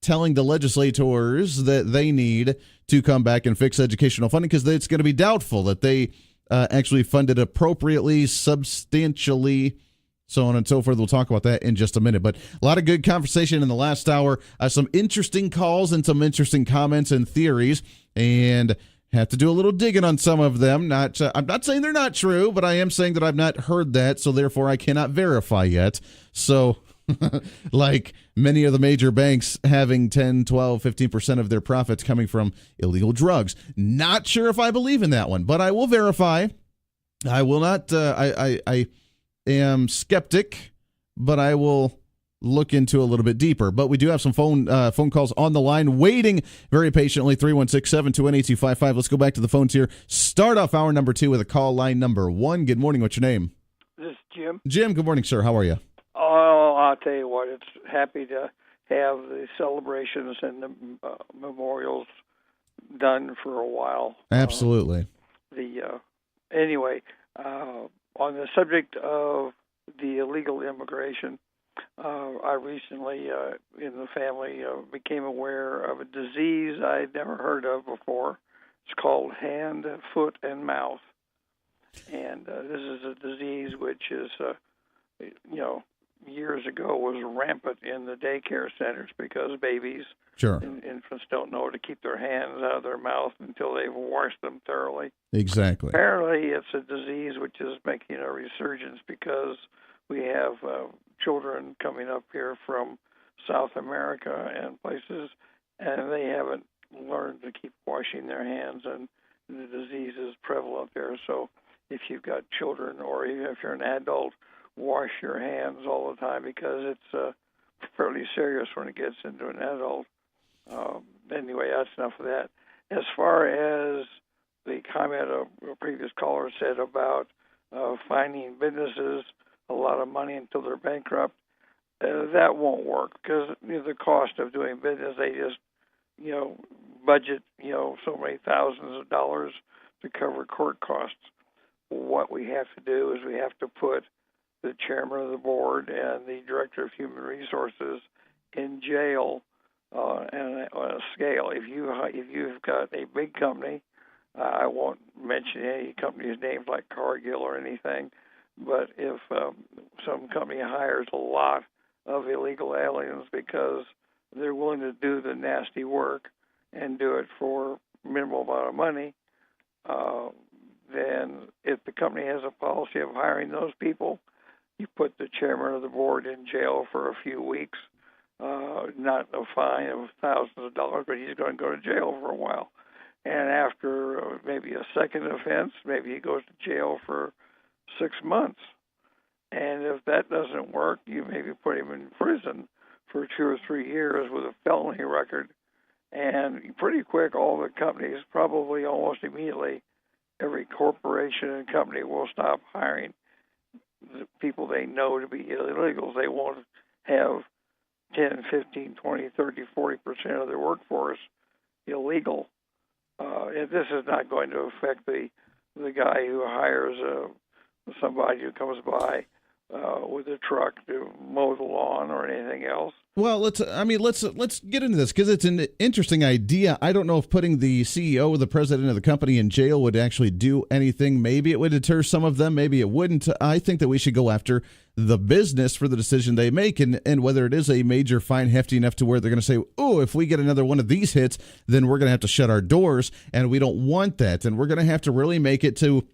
telling the legislators that they need to come back and fix educational funding, because it's going to be doubtful that they actually funded appropriately, substantially, so on and so forth. We'll talk about that in just a minute. But a lot of good conversation in the last hour. Some interesting calls and some interesting comments and theories. And have to do a little digging on some of them. I'm not saying they're not true, but I am saying that I've not heard that, so therefore I cannot verify yet. So, like many of the major banks having 10, 12, 15% of their profits coming from illegal drugs. Not sure if I believe in that one, but I will verify. I will not. I am skeptic, but I will look into a little bit deeper. But we do have some phone calls on the line, waiting very patiently. 316-721-8255. Let's go back to the phones here. Start off hour number 2 with a call line number 1. Good morning. What's your name? This is Jim. Jim, good morning, sir. How are you? Oh, I'll tell you what. It's happy to have the celebrations and the memorials done for a while. Absolutely. Anyway, on the subject of the illegal immigration, I recently, in the family, became aware of a disease I'd never heard of before. It's called hand, foot, and mouth. And this is a disease which is, years ago was rampant in the daycare centers because babies and infants don't know to keep their hands out of their mouth until they've washed them thoroughly. Exactly. Apparently, it's a disease which is making a resurgence because we have children coming up here from South America and places, and they haven't learned to keep washing their hands, and the disease is prevalent there. So if you've got children or even if you're an adult, wash your hands all the time because it's fairly serious when it gets into an adult. Anyway, that's enough of that. As far as the comment a previous caller said about finding businesses a lot of money until they're bankrupt, that won't work because the cost of doing business, they just budget so many thousands of dollars to cover court costs. What we have to do is we have to put the chairman of the board and the director of human resources in jail on a scale. If you've got a big company, I won't mention any company's names like Cargill or anything, but if some company hires a lot of illegal aliens because they're willing to do the nasty work and do it for minimal amount of money, then if the company has a policy of hiring those people, you put the chairman of the board in jail for a few weeks, not a fine of thousands of dollars, but he's going to go to jail for a while. And after maybe a second offense, maybe he goes to jail for 6 months. And if that doesn't work, you maybe put him in prison for 2 or 3 years with a felony record. And pretty quick, all the companies, probably almost immediately, every corporation and company will stop hiring the people they know to be illegals. They won't have 10, 15, 20, 30, 40% of their workforce illegal. And this is not going to affect the guy who hires somebody who comes by with a truck to mow the lawn or anything else. Well, let's get into this because it's an interesting idea. I don't know if putting the CEO or the president of the company in jail would actually do anything. Maybe it would deter some of them. Maybe it wouldn't. I think that we should go after the business for the decision they make and whether it is a major fine hefty enough to where they're going to say, oh, if we get another one of these hits, then we're going to have to shut our doors, and we don't want that. And we're going to have to really make it to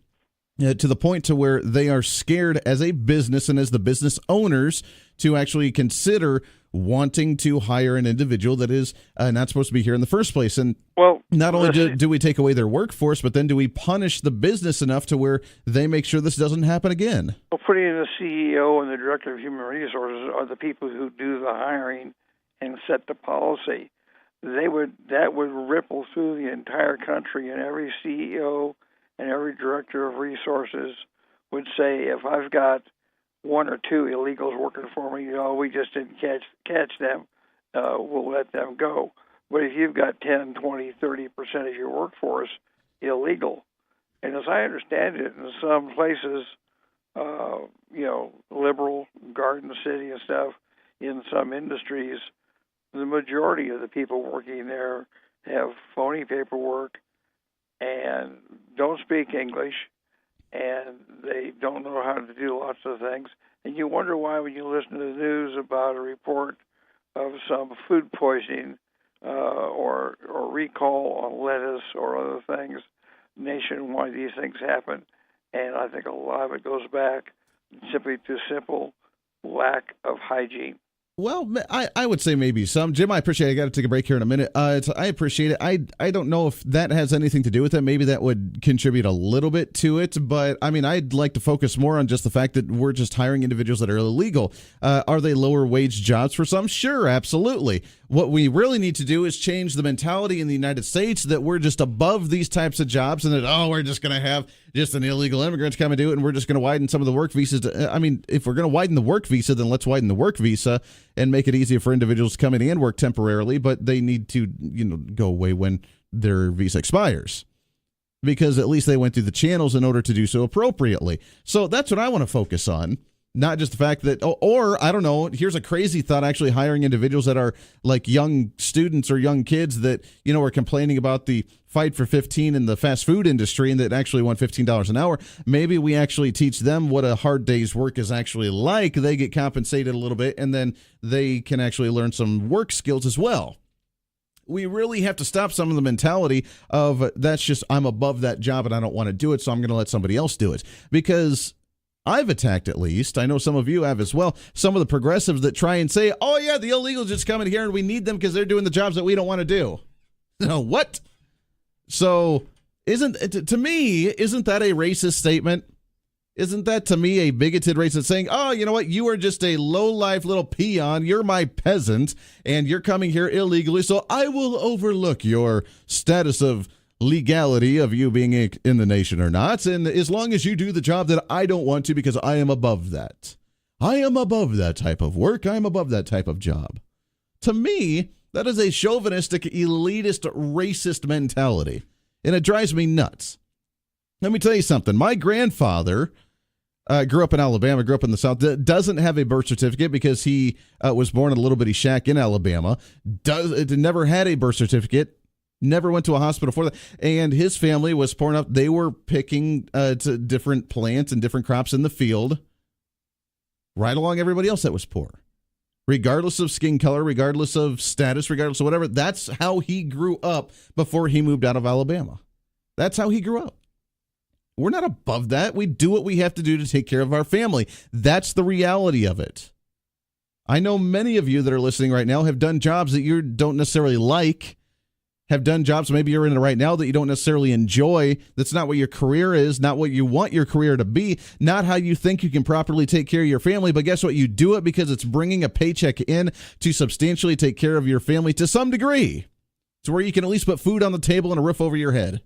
the point to where they are scared as a business and as the business owners to actually consider wanting to hire an individual that is not supposed to be here in the first place. And not only do we take away their workforce, but then do we punish the business enough to where they make sure this doesn't happen again? Well, putting in the CEO and the director of human resources are the people who do the hiring and set the policy. That would ripple through the entire country, and every CEO and every director of resources would say, if I've got 1 or 2 illegals working for me, we just didn't catch them, we'll let them go. But if you've got 10, 20, 30% of your workforce illegal, and as I understand it, in some places, liberal, Garden City and stuff, in some industries, the majority of the people working there have phony paperwork and don't speak English, and they don't know how to do lots of things. And you wonder why when you listen to the news about a report of some food poisoning or recall on lettuce or other things, nationwide these things happen. And I think a lot of it goes back simply to simple lack of hygiene. Well, I would say maybe some. Jim, I appreciate it. I got to take a break here in a minute. I appreciate it. I don't know if that has anything to do with it. Maybe that would contribute a little bit to it. But, I'd like to focus more on just the fact that we're just hiring individuals that are illegal. Are they lower wage jobs for some? Sure, absolutely. What we really need to do is change the mentality in the United States that we're just above these types of jobs and that, we're just going to have just an illegal immigrant come and do it, and we're just going to widen some of the work visas. If we're going to widen the work visa, then let's widen the work visa and make it easier for individuals to come in and work temporarily, but they need to, go away when their visa expires, because at least they went through the channels in order to do so appropriately. So that's what I want to focus on. Not just the fact that, or I don't know, here's a crazy thought, actually hiring individuals that are like young students or young kids that, are complaining about the fight for 15 in the fast food industry and that actually want $15 an hour. Maybe we actually teach them what a hard day's work is actually like. They get compensated a little bit, and then they can actually learn some work skills as well. We really have to stop some of the mentality of that's just, I'm above that job and I don't want to do it, so I'm going to let somebody else do it. Because I've attacked, at least, I know some of you have as well, some of the progressives that try and say, oh yeah, the illegals just come in here and we need them because they're doing the jobs that we don't want to do. What? So isn't that a racist statement? Isn't that, to me, a bigoted racist saying, oh, you know what, you are just a low-life little peon, you're my peasant, and you're coming here illegally, so I will overlook your status of legality of you being in the nation or not, and as long as you do the job that I don't want to because I am above that. I am above that type of work, I am above that type of job. To me, that is a chauvinistic, elitist, racist mentality, and it drives me nuts. Let me tell you something. My grandfather grew up in Alabama, grew up in the South, doesn't have a birth certificate because he was born in a little bitty shack in Alabama, never had a birth certificate, never went to a hospital for that, and his family was poor enough, they were picking to different plants and different crops in the field right along everybody else that was poor. Regardless of skin color, regardless of status, regardless of whatever, that's how he grew up before he moved out of Alabama. That's how he grew up. We're not above that. We do what we have to do to take care of our family. That's the reality of it. I know many of you that are listening right now have done jobs that you don't necessarily like, have done jobs maybe you're in it right now that you don't necessarily enjoy. That's not what your career is, not what you want your career to be, not how you think you can properly take care of your family. But guess what? You do it because it's bringing a paycheck in to substantially take care of your family to some degree, to where you can at least put food on the table and a roof over your head.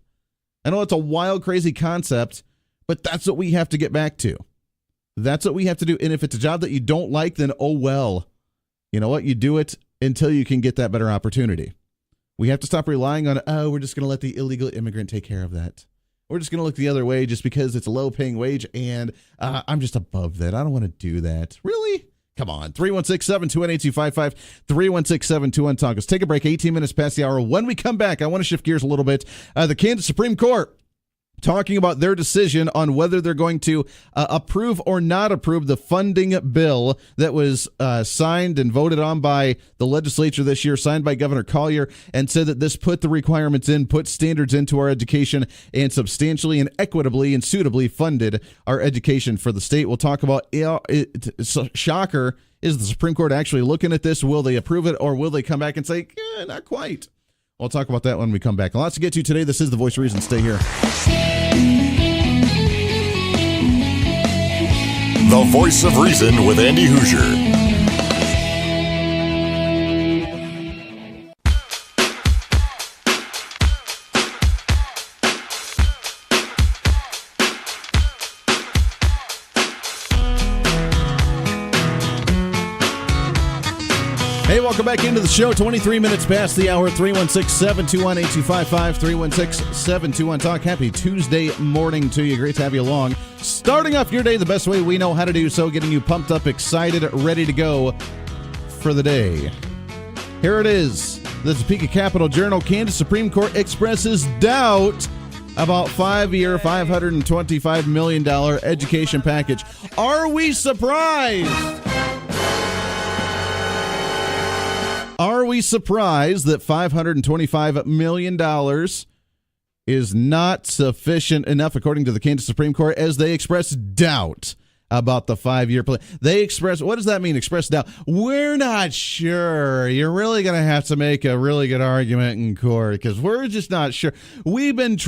I know it's a wild, crazy concept, but that's what we have to get back to. That's what we have to do. And if it's a job that you don't like, then oh well. You know what? You do it until you can get that better opportunity. We have to stop relying on, oh, we're just going to let the illegal immigrant take care of that. We're just going to look the other way just because it's a low-paying wage, and I'm just above that. I don't want to do that. Really? Come on. 316-721-8255. 316-721-TALK. Let's take a break. 18 minutes past the hour. When we come back, I want to shift gears a little bit. The Kansas Supreme Court talking about their decision on whether they're going to approve or not approve the funding bill that was signed and voted on by the legislature this year, signed by Governor Collier, and said that this put the requirements in, put standards into our education, and substantially and equitably and suitably funded our education for the state. We'll talk about shocker. Is the Supreme Court actually looking at this? Will they approve it, or will they come back and say, not quite? We'll talk about that when we come back. Lots to get to today. This is The Voice of Reason. Stay here. The Voice of Reason with Andy Hoosier. Hey, welcome back into the show. 23 minutes past the hour. 316-721-8255. 316-721-TALK. Happy Tuesday morning to you. Great to have you along. Starting off your day the best way we know how to do so, getting you pumped up, excited, ready to go for the day. Here it is. The Topeka Capital Journal. Kansas Supreme Court expresses doubt about 5-year, $525 million education package. Are we surprised? Are we surprised that $525 million is not sufficient enough, according to the Kansas Supreme Court, as they express doubt about the 5-year plan? They express, what does that mean, express doubt? We're not sure. You're really going to have to make a really good argument in court because we're just not sure. We've been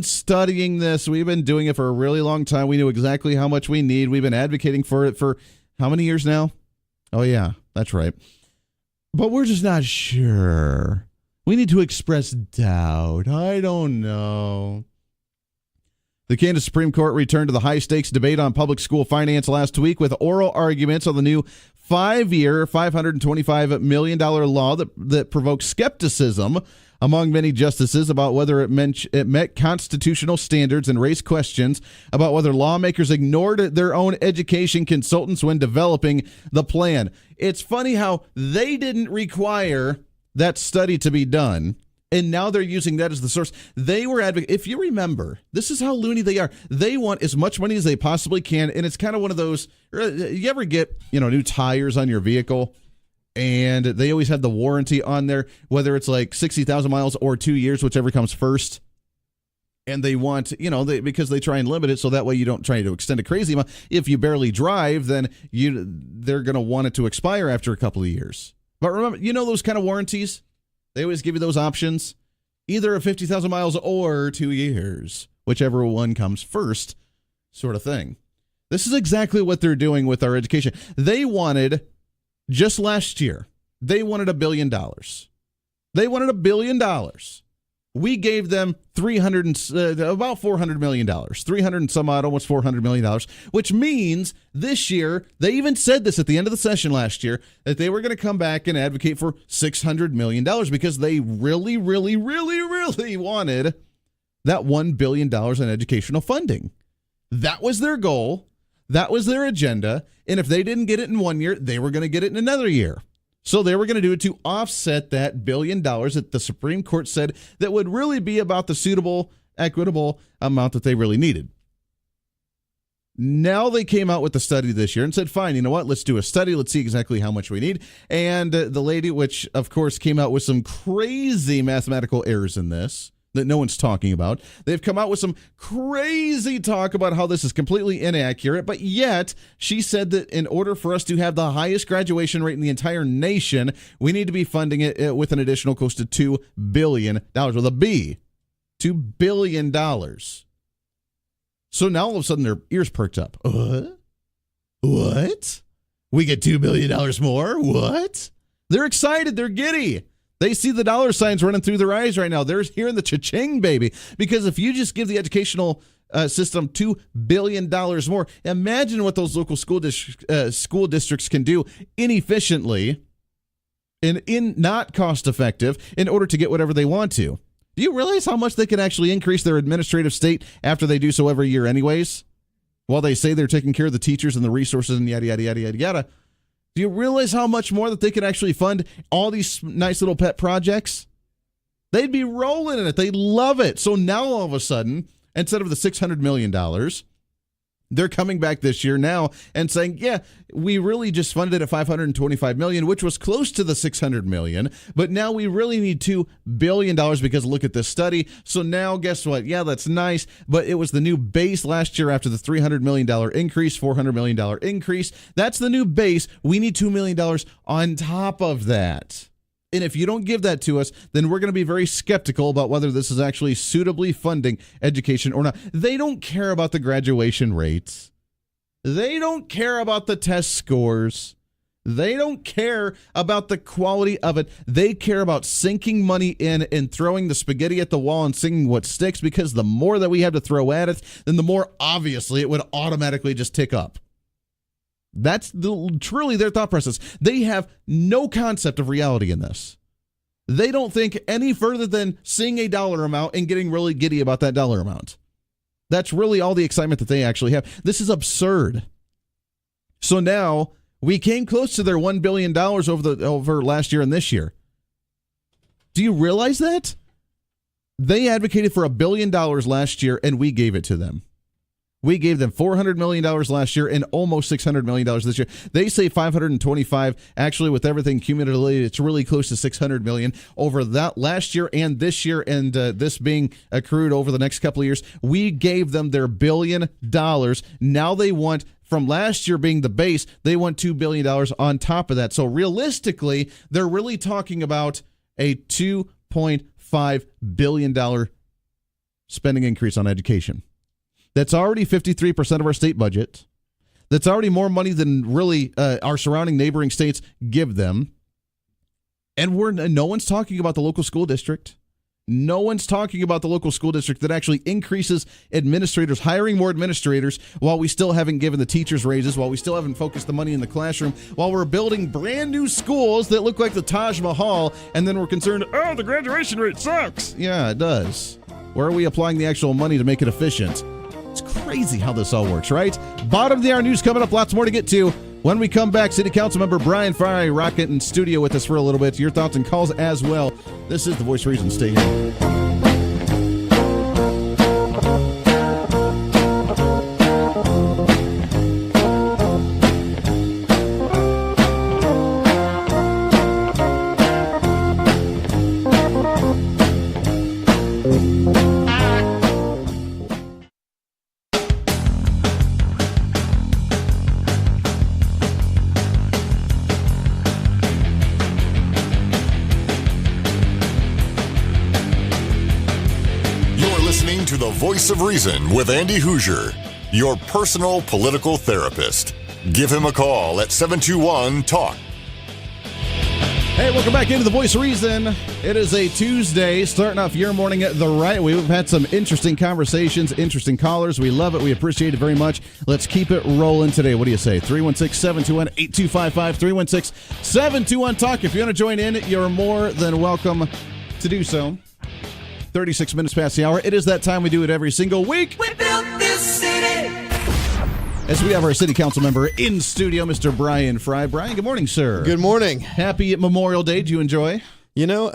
studying this. We've been doing it for a really long time. We knew exactly how much we need. We've been advocating for it for how many years now? Oh, yeah, that's right. But we're just not sure. We need to express doubt. I don't know. The Kansas Supreme Court returned to the high-stakes debate on public school finance last week with oral arguments on the new 5-year, $525 million law that provoked skepticism among many justices about whether it met constitutional standards and raised questions about whether lawmakers ignored their own education consultants when developing the plan. It's funny how they didn't require that study to be done, and now they're using that as the source. They were advocating. If you remember, this is how loony they are. They want as much money as they possibly can, and it's kind of one of those, you ever get, new tires on your vehicle? And they always have the warranty on there, whether it's like 60,000 miles or 2 years, whichever comes first. And they want, because they try and limit it so that way you don't try to extend a crazy amount. If you barely drive, then they're going to want it to expire after a couple of years. But remember, those kind of warranties? They always give you those options, either 50,000 miles or 2 years, whichever one comes first, sort of thing. This is exactly what they're doing with our education. They wanted, just last year, they wanted $1 billion. They wanted $1 billion. We gave them about $400 million, 300 and some odd, almost $400 million, which means this year, they even said this at the end of the session last year, that they were going to come back and advocate for $600 million because they really, really, really, really wanted that $1 billion in educational funding. That was their goal. That was their agenda. And if they didn't get it in 1 year, they were going to get it in another year. So they were going to do it to offset that $1 billion that the Supreme Court said that would really be about the suitable, equitable amount that they really needed. Now they came out with the study this year and said, fine, you know what? Let's do a study. Let's see exactly how much we need. And the lady, which of course came out with some crazy mathematical errors in this that no one's talking about. They've come out with some crazy talk about how this is completely inaccurate, but yet she said that in order for us to have the highest graduation rate in the entire nation, we need to be funding it with an additional close to $2 billion, with a B, $2 billion. So now all of a sudden their ears perked up. What? We get $2 billion more? What? They're excited. They're giddy. They see the dollar signs running through their eyes right now. They're hearing the cha-ching, baby. Because if you just give the educational system $2 billion more, imagine what those local school districts can do inefficiently and not cost-effective in order to get whatever they want to. Do you realize how much they can actually increase their administrative state after they do so every year anyways? While they say they're taking care of the teachers and the resources and yada, yada, yada, yada, yada. Do you realize how much more that they could actually fund all these nice little pet projects? They'd be rolling in it. They'd love it. So now all of a sudden, instead of the $600 million, they're coming back this year now and saying, yeah, we really just funded at $525 million, which was close to the $600 million. But now we really need $2 billion because look at this study. So now guess what? Yeah, that's nice. But it was the new base last year after the $300 million increase, $400 million increase. That's the new base. We need $2 million on top of that. And if you don't give that to us, then we're going to be very skeptical about whether this is actually suitably funding education or not. They don't care about the graduation rates. They don't care about the test scores. They don't care about the quality of it. They care about sinking money in and throwing the spaghetti at the wall and seeing what sticks, because the more that we have to throw at it, then the more obviously it would automatically just tick up. That's truly their thought process. They have no concept of reality in this. They don't think any further than seeing a dollar amount and getting really giddy about that dollar amount. That's really all the excitement that they actually have. This is absurd. So now we came close to their $1 billion over last year and this year. Do you realize that? They advocated for $1 billion last year and we gave it to them. We gave them $400 million last year and almost $600 million this year. They say 525. Actually, with everything cumulatively, it's really close to $600 million over that last year and this year, and this being accrued over the next couple of years. We gave them their $1 billion. Now they want, from last year being the base, they want $2 billion on top of that. So realistically, they're really talking about a $2.5 billion spending increase on education. That's already 53% of our state budget. That's already more money than really our surrounding neighboring states give them. And no one's talking about the local school district. No one's talking about the local school district that actually increases administrators, hiring more administrators, while we still haven't given the teachers raises, while we still haven't focused the money in the classroom, while we're building brand new schools that look like the Taj Mahal, and then we're concerned, the graduation rate sucks. Yeah, it does. Where are we applying the actual money to make it efficient? It's crazy how this all works, right? Bottom of the hour news coming up. Lots more to get to. When we come back, City Council member Bryan Frye rocking in studio with us for a little bit. Your thoughts and calls as well. This is The Voice of Reason. Stay here. Voice of Reason with Andy Hoosier. your personal political therapist. Give him a call at 721-TALK. Hey, welcome back into the Voice of Reason. It is a Tuesday, starting off your morning the right way. We've had some interesting conversations, interesting callers. We love it. We appreciate it very much. Let's keep it rolling today. What do you say? 316-721-8255, 316-721-TALK. If you want to join in, you're more than welcome to do so. 36 minutes past the hour. It is that time. We do it every single week. We built this city. As we have our city council member in studio, Mr. Bryan Frye. Bryan, good morning, sir. Good morning. Happy Memorial Day. Do you enjoy? You know,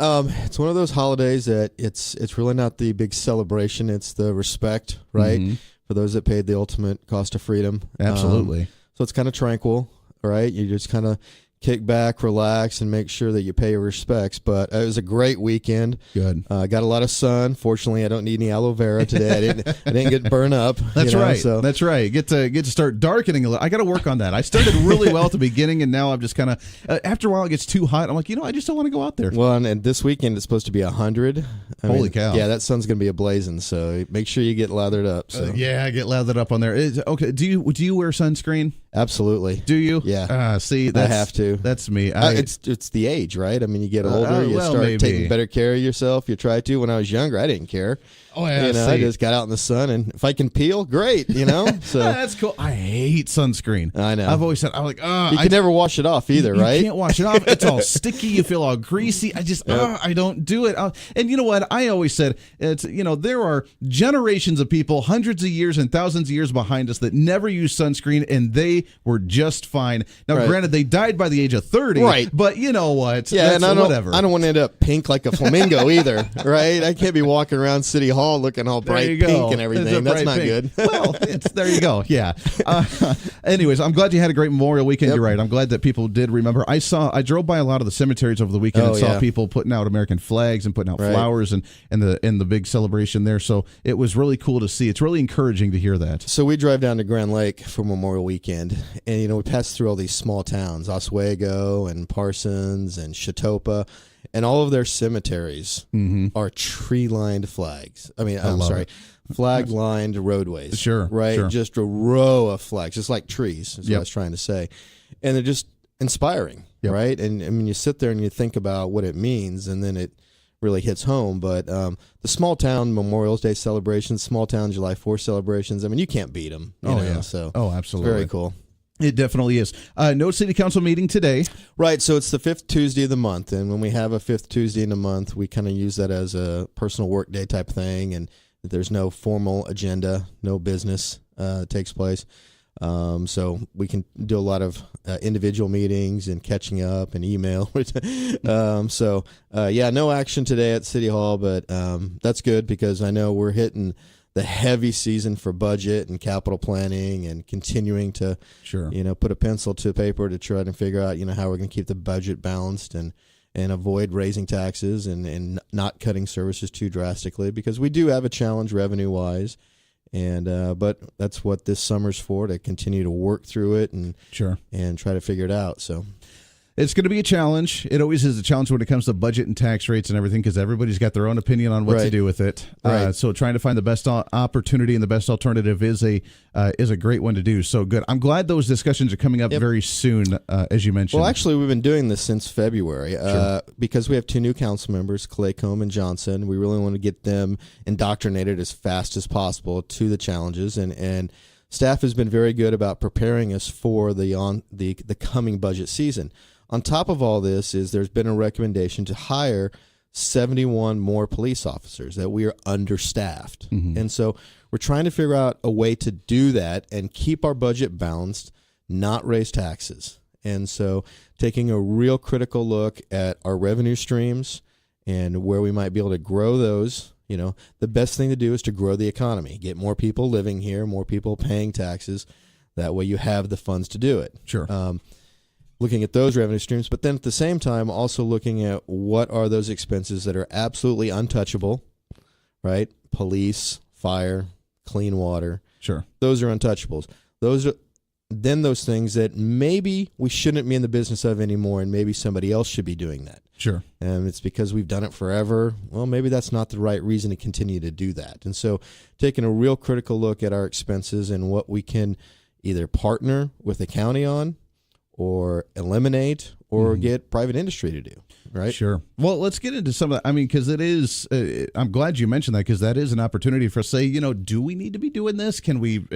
it's one of those holidays that it's really not the big celebration. It's the respect, right, for those that paid the ultimate cost of freedom. Absolutely. So it's kind of tranquil, right? You just kind of kick back, relax, and make sure that you pay your respects. But it was a great weekend. Good. Got a lot of sun. Fortunately, I don't need any aloe vera today. I didn't get burned up. That's right. So. That's right. Get to start darkening a little. I got to work on that. I started really well at the beginning, and now I'm just kind of after a while it gets too hot. I'm like, I just don't want to go out there. Well, and this weekend it's supposed to be 100. Holy cow! Yeah, that sun's gonna be ablazing. So make sure you get lathered up. So. Yeah, get lathered up on there. Okay. Do you wear sunscreen? Absolutely. Do you? Yeah. See, I have to. That's me. It's the age, right? I mean, you get older, you start taking better care of yourself. You try to. When I was younger, I didn't care. Oh, yeah. I just got out in the sun, and if I can peel, great. So that's cool. I hate sunscreen. I know. I've always said you can never wash it off either, right? You can't wash it off. It's all sticky. You feel all greasy. I don't do it. And you know what? I always said there are generations of people, hundreds of years and thousands of years behind us that never used sunscreen, and they were just fine. Now, granted, they died by the age of 30, right? But you know what? Yeah, and whatever. I don't want to end up pink like a flamingo either, right? I can't be walking around City Hall looking all bright pink and everything. That's not good. Well, there you go. Yeah. Anyways, I'm glad you had a great Memorial weekend. Yep. You're right. I'm glad that people did remember. I drove by a lot of the cemeteries over the weekend and saw people putting out American flags and putting out flowers and the big celebration there. So it was really cool to see. It's really encouraging to hear that. So we drive down to Grand Lake for Memorial Weekend, and we pass through all these small towns, Oswego and Parsons and Chautauqua. And all of their cemeteries are tree-lined flags. Flag-lined roadways. Sure. Right? Sure. Just a row of flags, just like trees, is what I was trying to say. And they're just inspiring, right? And I mean, you sit there and you think about what it means, and then it really hits home. But the small town Memorial Day celebrations, small town July 4th celebrations, I mean, you can't beat them. So absolutely. It's very cool. It definitely is. No city council meeting today. Right, so it's the fifth Tuesday of the month, and when we have a fifth Tuesday in the month, we kind of use that as a personal work day type thing, and there's no formal agenda, no business takes place. So we can do a lot of individual meetings and catching up and email. No action today at City Hall, but that's good because I know we're hitting the heavy season for budget and capital planning and continuing to put a pencil to paper to try to figure out how we're going to keep the budget balanced and avoid raising taxes and not cutting services too drastically, because we do have a challenge revenue wise, and but that's what this summer's for, to continue to work through it and try to figure it out. So it's going to be a challenge. It always is a challenge when it comes to budget and tax rates and everything, because everybody's got their own opinion on what to do with it. So trying to find the best opportunity and the best alternative is a great one to do. So good. I'm glad those discussions are coming up very soon, as you mentioned. Well, actually, we've been doing this since February because we have two new council members, Claycomb and Johnson. We really want to get them indoctrinated as fast as possible to the challenges, and staff has been very good about preparing us for the coming budget season. On top of all this there's been a recommendation to hire 71 more police officers, that we are understaffed. And so we're trying to figure out a way to do that and keep our budget balanced, not raise taxes. And so taking a real critical look at our revenue streams and where we might be able to grow those. The best thing to do is to grow the economy, get more people living here, more people paying taxes. That way you have the funds to do it. Looking at those revenue streams, but then at the same time also looking at what are those expenses that are absolutely untouchable, right? Police, fire, clean water. Sure. Those are untouchables. Those then those things that maybe we shouldn't be in the business of anymore, and maybe somebody else should be doing that. Sure. And it's because we've done it forever. Well, maybe that's not the right reason to continue to do that. And so taking a real critical look at our expenses and what we can either partner with the county on or eliminate or get private industry to do, right? Sure. Well, let's get into some of that. I mean, because it is, I'm glad you mentioned that, because that is an opportunity for us to say, do we need to be doing this? Can we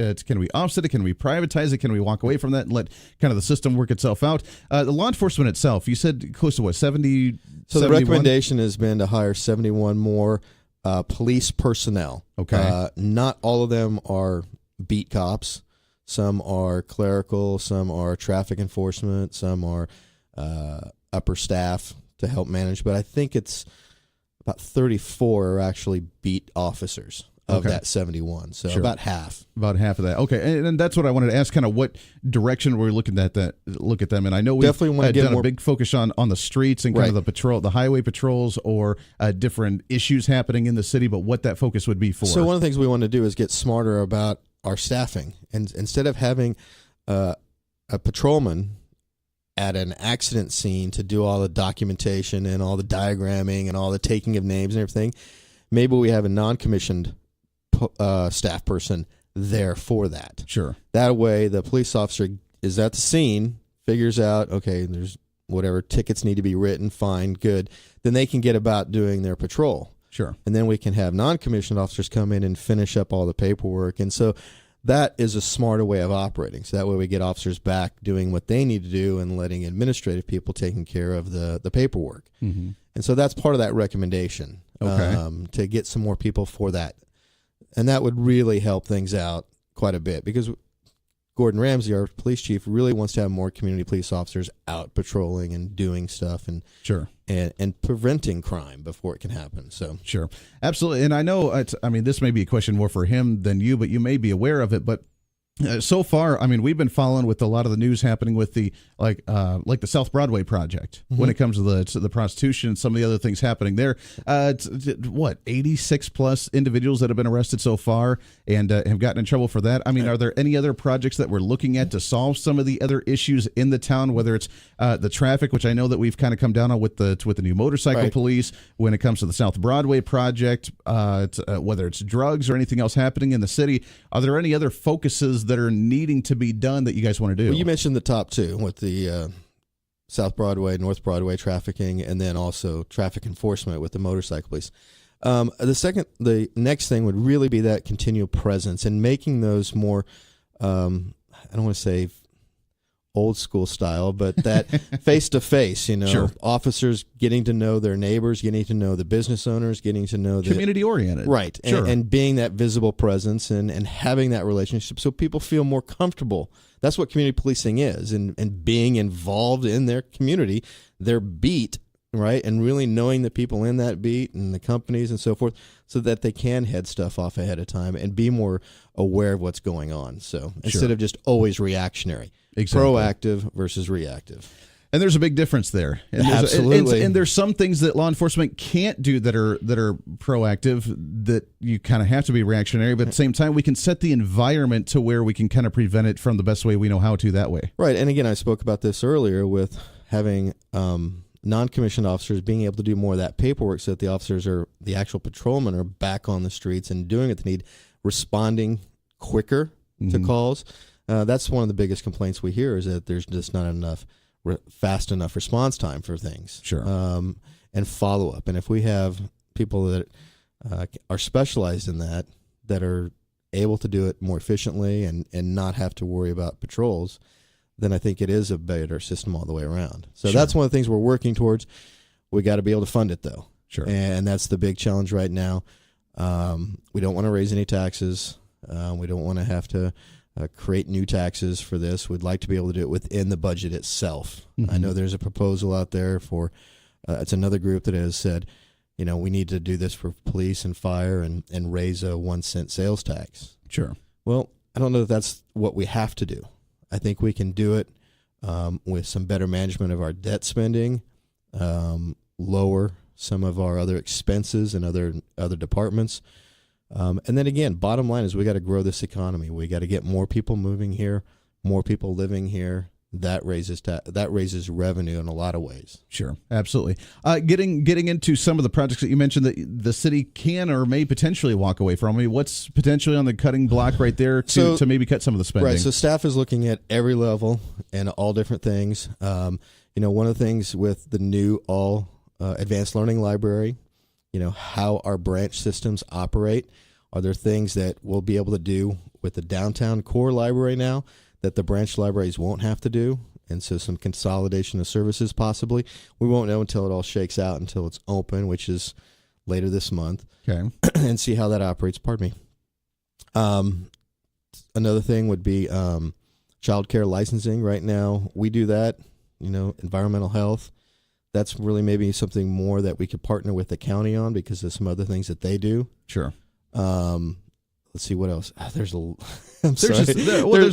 offset it? Can we privatize it? Can we walk away from that and let kind of the system work itself out? The law enforcement itself, you said close to what, 70? So the recommendation has been to hire 71 more police personnel. Okay. Not all of them are beat cops. Some are clerical, some are traffic enforcement, some are upper staff to help manage. But I think it's about 34 are actually beat officers of that 71. So about half. About half of that. Okay, and that's what I wanted to ask, kind of what direction we're looking at look at them. And I know we've definitely want to done a big focus on the streets and kind of the highway patrols or different issues happening in the city, but what that focus would be for. So one of the things we want to do is get smarter about our staffing, and instead of having a patrolman at an accident scene to do all the documentation and all the diagramming and all the taking of names and everything, maybe we have a non-commissioned staff person there for that. Sure. That way the police officer is at the scene, figures out, okay, there's whatever tickets need to be written, fine, good. Then they can get about doing their patrol. Sure. And then we can have non-commissioned officers come in and finish up all the paperwork. And so that is a smarter way of operating. So that way we get officers back doing what they need to do and letting administrative people taking care of the paperwork. Mm-hmm. And so that's part of that recommendation, to get some more people for that. And that would really help things out quite a bit, because Gordon Ramsay, our police chief, really wants to have more community police officers out patrolling and doing stuff and and preventing crime before it can happen. So sure, absolutely. And I know this may be a question more for him than you, but you may be aware of it. But so far, I mean, we've been following with a lot of the news happening with the like the South Broadway project when it comes to the prostitution and some of the other things happening there. It's 86 plus individuals that have been arrested so far and have gotten in trouble for that. I mean, are there any other projects that we're looking at to solve some of the other issues in the town? Whether it's the traffic, which I know that we've kind of come down on with the new motorcycle police. When it comes to the South Broadway project, whether it's drugs or anything else happening in the city, are there any other focuses that are needing to be done that you guys want to do? Well, you mentioned the top two with the South Broadway, North Broadway trafficking, and then also traffic enforcement with the motorcycle police. The next thing would really be that continual presence and making those more, I don't want to say old school style, but that face to face, officers getting to know their neighbors, getting to know the business owners, getting to know the community oriented. Right. Sure. And being that visible presence and having that relationship so people feel more comfortable. That's what community policing is, and being involved in their community, their beat, right? And really knowing the people in that beat and the companies and so forth, so that they can head stuff off ahead of time and be more aware of what's going on. So instead of just always reactionary. Exactly. Proactive versus reactive. And there's a big difference there. And absolutely. And there's some things that law enforcement can't do that are proactive, that you kind of have to be reactionary. But at the same time, we can set the environment to where we can kind of prevent it from the best way we know how to that way. Right. And again, I spoke about this earlier with having non-commissioned officers being able to do more of that paperwork, so that the officers the actual patrolmen are back on the streets and doing what they need, responding quicker to calls. That's one of the biggest complaints we hear, is that there's just not enough fast enough response time for things. Sure. And follow up. And if we have people that are specialized in that are able to do it more efficiently and not have to worry about patrols, then I think it is a better system all the way around. So that's one of the things we're working towards. We got to be able to fund it, though. Sure. And that's the big challenge right now. We don't want to raise any taxes. We don't want to have to create new taxes for this. We'd like to be able to do it within the budget itself. I know there's a proposal out there for, it's another group that has said, we need to do this for police and fire and raise a 1 cent sales tax. Sure. Well, I don't know if that's what we have to do. I think we can do it with some better management of our debt spending, lower some of our other expenses and other departments. And then again, bottom line is we got to grow this economy. We got to get more people moving here, more people living here, that raises revenue in a lot of ways. Sure, absolutely. Getting into some of the projects that you mentioned that the city can or may potentially walk away from. I mean, what's potentially on the cutting block right there to maybe cut some of the spending? Right. So staff is looking at every level and all different things. One of the things with the new all advanced learning library, how our branch systems operate. Are there things that we'll be able to do with the downtown core library now that the branch libraries won't have to do? And so some consolidation of services possibly. We won't know until it all shakes out, until it's open, which is later this month. Okay. And see how that operates. Pardon me. Another thing would be child care licensing. Right now, we do that, environmental health. That's really maybe something more that we could partner with the county on because there's some other things that they do. Sure. Let's see what else. There's a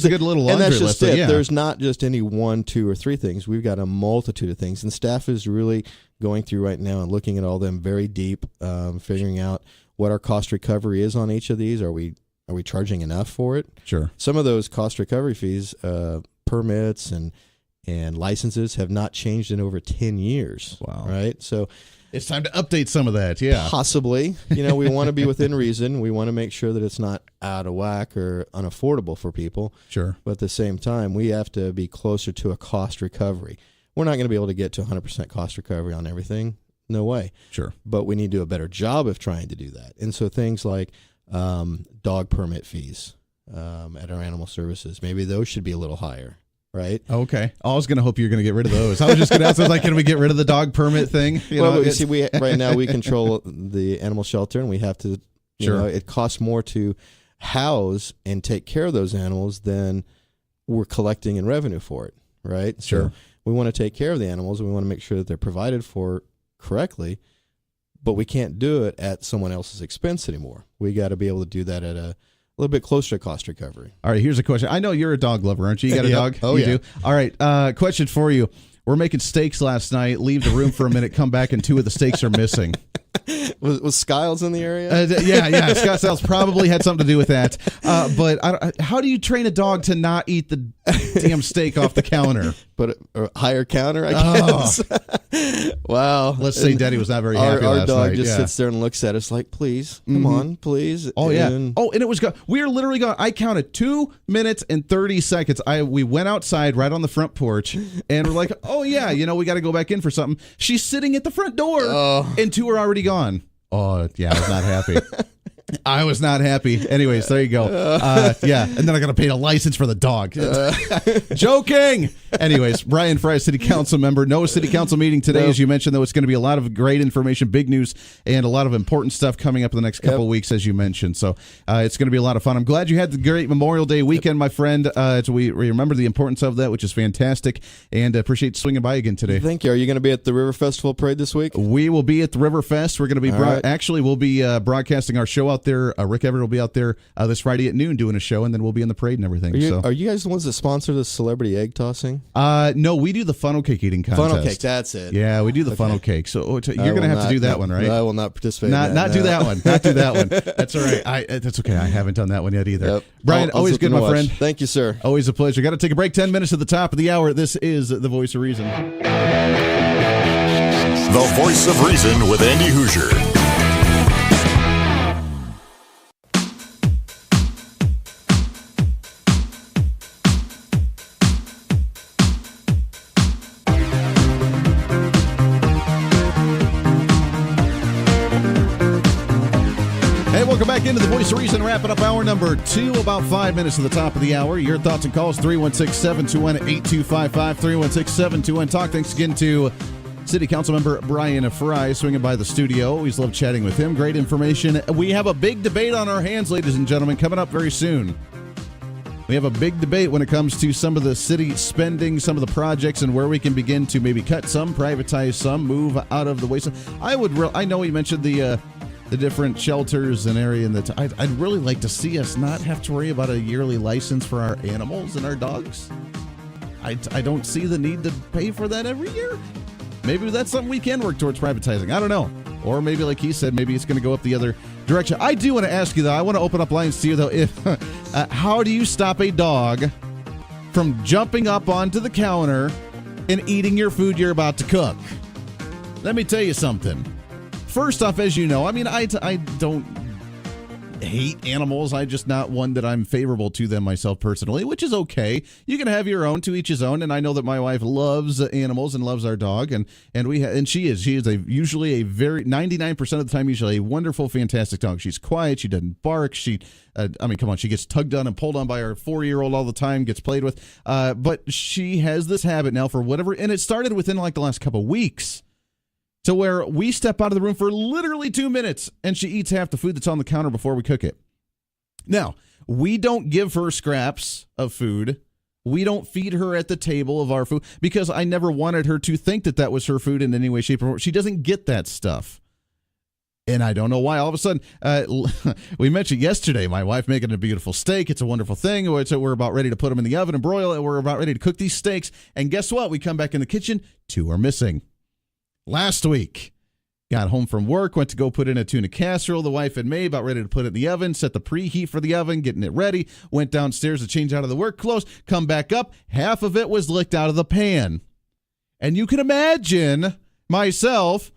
good little laundry and that's just list. It. Yeah. There's not just any 1, 2, or 3 things. We've got a multitude of things, and staff is really going through right now and looking at all them very deep, figuring out what our cost recovery is on each of these. Are we charging enough for it? Sure. Some of those cost recovery fees, permits and licenses have not changed in over 10 years. Wow. Right. So it's time to update some of that. Yeah. Possibly. We want to be within reason. We want to make sure that it's not out of whack or unaffordable for people. Sure. But at the same time, we have to be closer to a cost recovery. We're not going to be able to get to 100% cost recovery on everything. No way. Sure. But we need to do a better job of trying to do that. And so things like dog permit fees at our animal services, maybe those should be a little higher. Right. Okay. I was going to hope you're going to get rid of those. I was just going to ask, can we get rid of the dog permit thing? Right now we control the animal shelter, and we have to. It costs more to house and take care of those animals than we're collecting in revenue for it. Right. Sure. So we want to take care of the animals, and we want to make sure that they're provided for correctly, but we can't do it at someone else's expense anymore. We got to be able to do that at a little bit closer to cost recovery. All right, here's a question. I know you're a dog lover, aren't you? You got a dog? Oh, you yeah. do? All right, question for you. We're making steaks last night. Leave the room for a minute, come back, and 2 of the steaks are missing. Was Skiles in the area? Yeah. Scott Skiles probably had something to do with that. But how do you train a dog to not eat the damn steak off the counter? But a higher counter, I guess. Wow. Let's say Daddy was not very happy our last dog night. just sits there and looks at us like, please, come on, please. Oh, yeah. And it was gone. We were literally gone. I counted 2 minutes and 30 seconds. We went outside right on the front porch, and we're like, oh, yeah, we got to go back in for something. She's sitting at the front door, and 2 are already gone. Oh, yeah, I was not happy. I was not happy. Anyways, there you go. Yeah, and then I got to pay a license for the dog. Joking. Anyways, Bryan Frye, City Council member. No city council meeting today, as you mentioned, though. It's going to be a lot of great information, big news, and a lot of important stuff coming up in the next couple of weeks, as you mentioned. So it's going to be a lot of fun. I'm glad you had the great Memorial Day weekend, my friend. We remember the importance of that, which is fantastic, and appreciate swinging by again today. Thank you. Are you going to be at the River Festival Parade this week? We will be at the River Fest. We're going to be we'll be broadcasting our show out there. Rick Everett will be out there this Friday at noon doing a show, and then we'll be in the parade and everything. Are you guys the ones that sponsor the celebrity egg tossing? No, we do the funnel cake eating contest. Funnel cake, that's it. Yeah, we do the funnel cake. So you're going to have to do that one, right? No, I will not participate. Not do that one. Not do that one. That's all right. That's okay. I haven't done that one yet either. Yep. Bryan, always good, my friend. Thank you, sir. Always a pleasure. Got to take a break. 10 minutes at the top of the hour. This is the Voice of Reason. The Voice of Reason with Andy Hoosier. Welcome back into the Voice of Reason, wrapping up hour number 2, about 5 minutes to the top of the hour. Your thoughts and calls, 316-721-8255, 316-721-TALK. Thanks again to City Council member Bryan Frye swinging by the studio. Always love chatting with him. Great information. We have a big debate on our hands, ladies and gentlemen, coming up very soon. We have a big debate when it comes to some of the city spending, some of the projects, and where we can begin to maybe cut some, privatize some, move out of the wasteland. I know you mentioned the different shelters and area, and I'd really like to see us not have to worry about a yearly license for our animals and our dogs. I don't see the need to pay for that every year. Maybe that's something we can work towards privatizing. I don't know. Or maybe, like he said, maybe it's going to go up the other direction. I do want to ask you, though, I want to open up lines to you, though. If how do you stop a dog from jumping up onto the counter and eating your food you're about to cook. Let me tell you something. First off, as you know, I mean, I don't hate animals. I'm just not one that I'm favorable to them myself personally, which is okay. You can have your own, to each his own. And I know that my wife loves animals and loves our dog, and she is usually a very 99% of the time usually a wonderful, fantastic dog. She's quiet. She doesn't bark. She gets tugged on and pulled on by our 4-year-old all the time. Gets played with, but she has this habit now for whatever, and it started within like the last couple of weeks. To where we step out of the room for literally 2 minutes and she eats half the food that's on the counter before we cook it. Now, we don't give her scraps of food. We don't feed her at the table of our food because I never wanted her to think that that was her food in any way, shape, or form. She doesn't get that stuff. And I don't know why all of a sudden, we mentioned yesterday, my wife making a beautiful steak. It's a wonderful thing. We're about ready to put them in the oven and broil it. We're about ready to cook these steaks. And guess what? We come back in the kitchen. 2 are missing. Last week, got home from work, went to go put in a tuna casserole the wife had made, about ready to put it in the oven, set the preheat for the oven, getting it ready, went downstairs to change out of the work clothes, come back up, half of it was licked out of the pan. And you can imagine myself,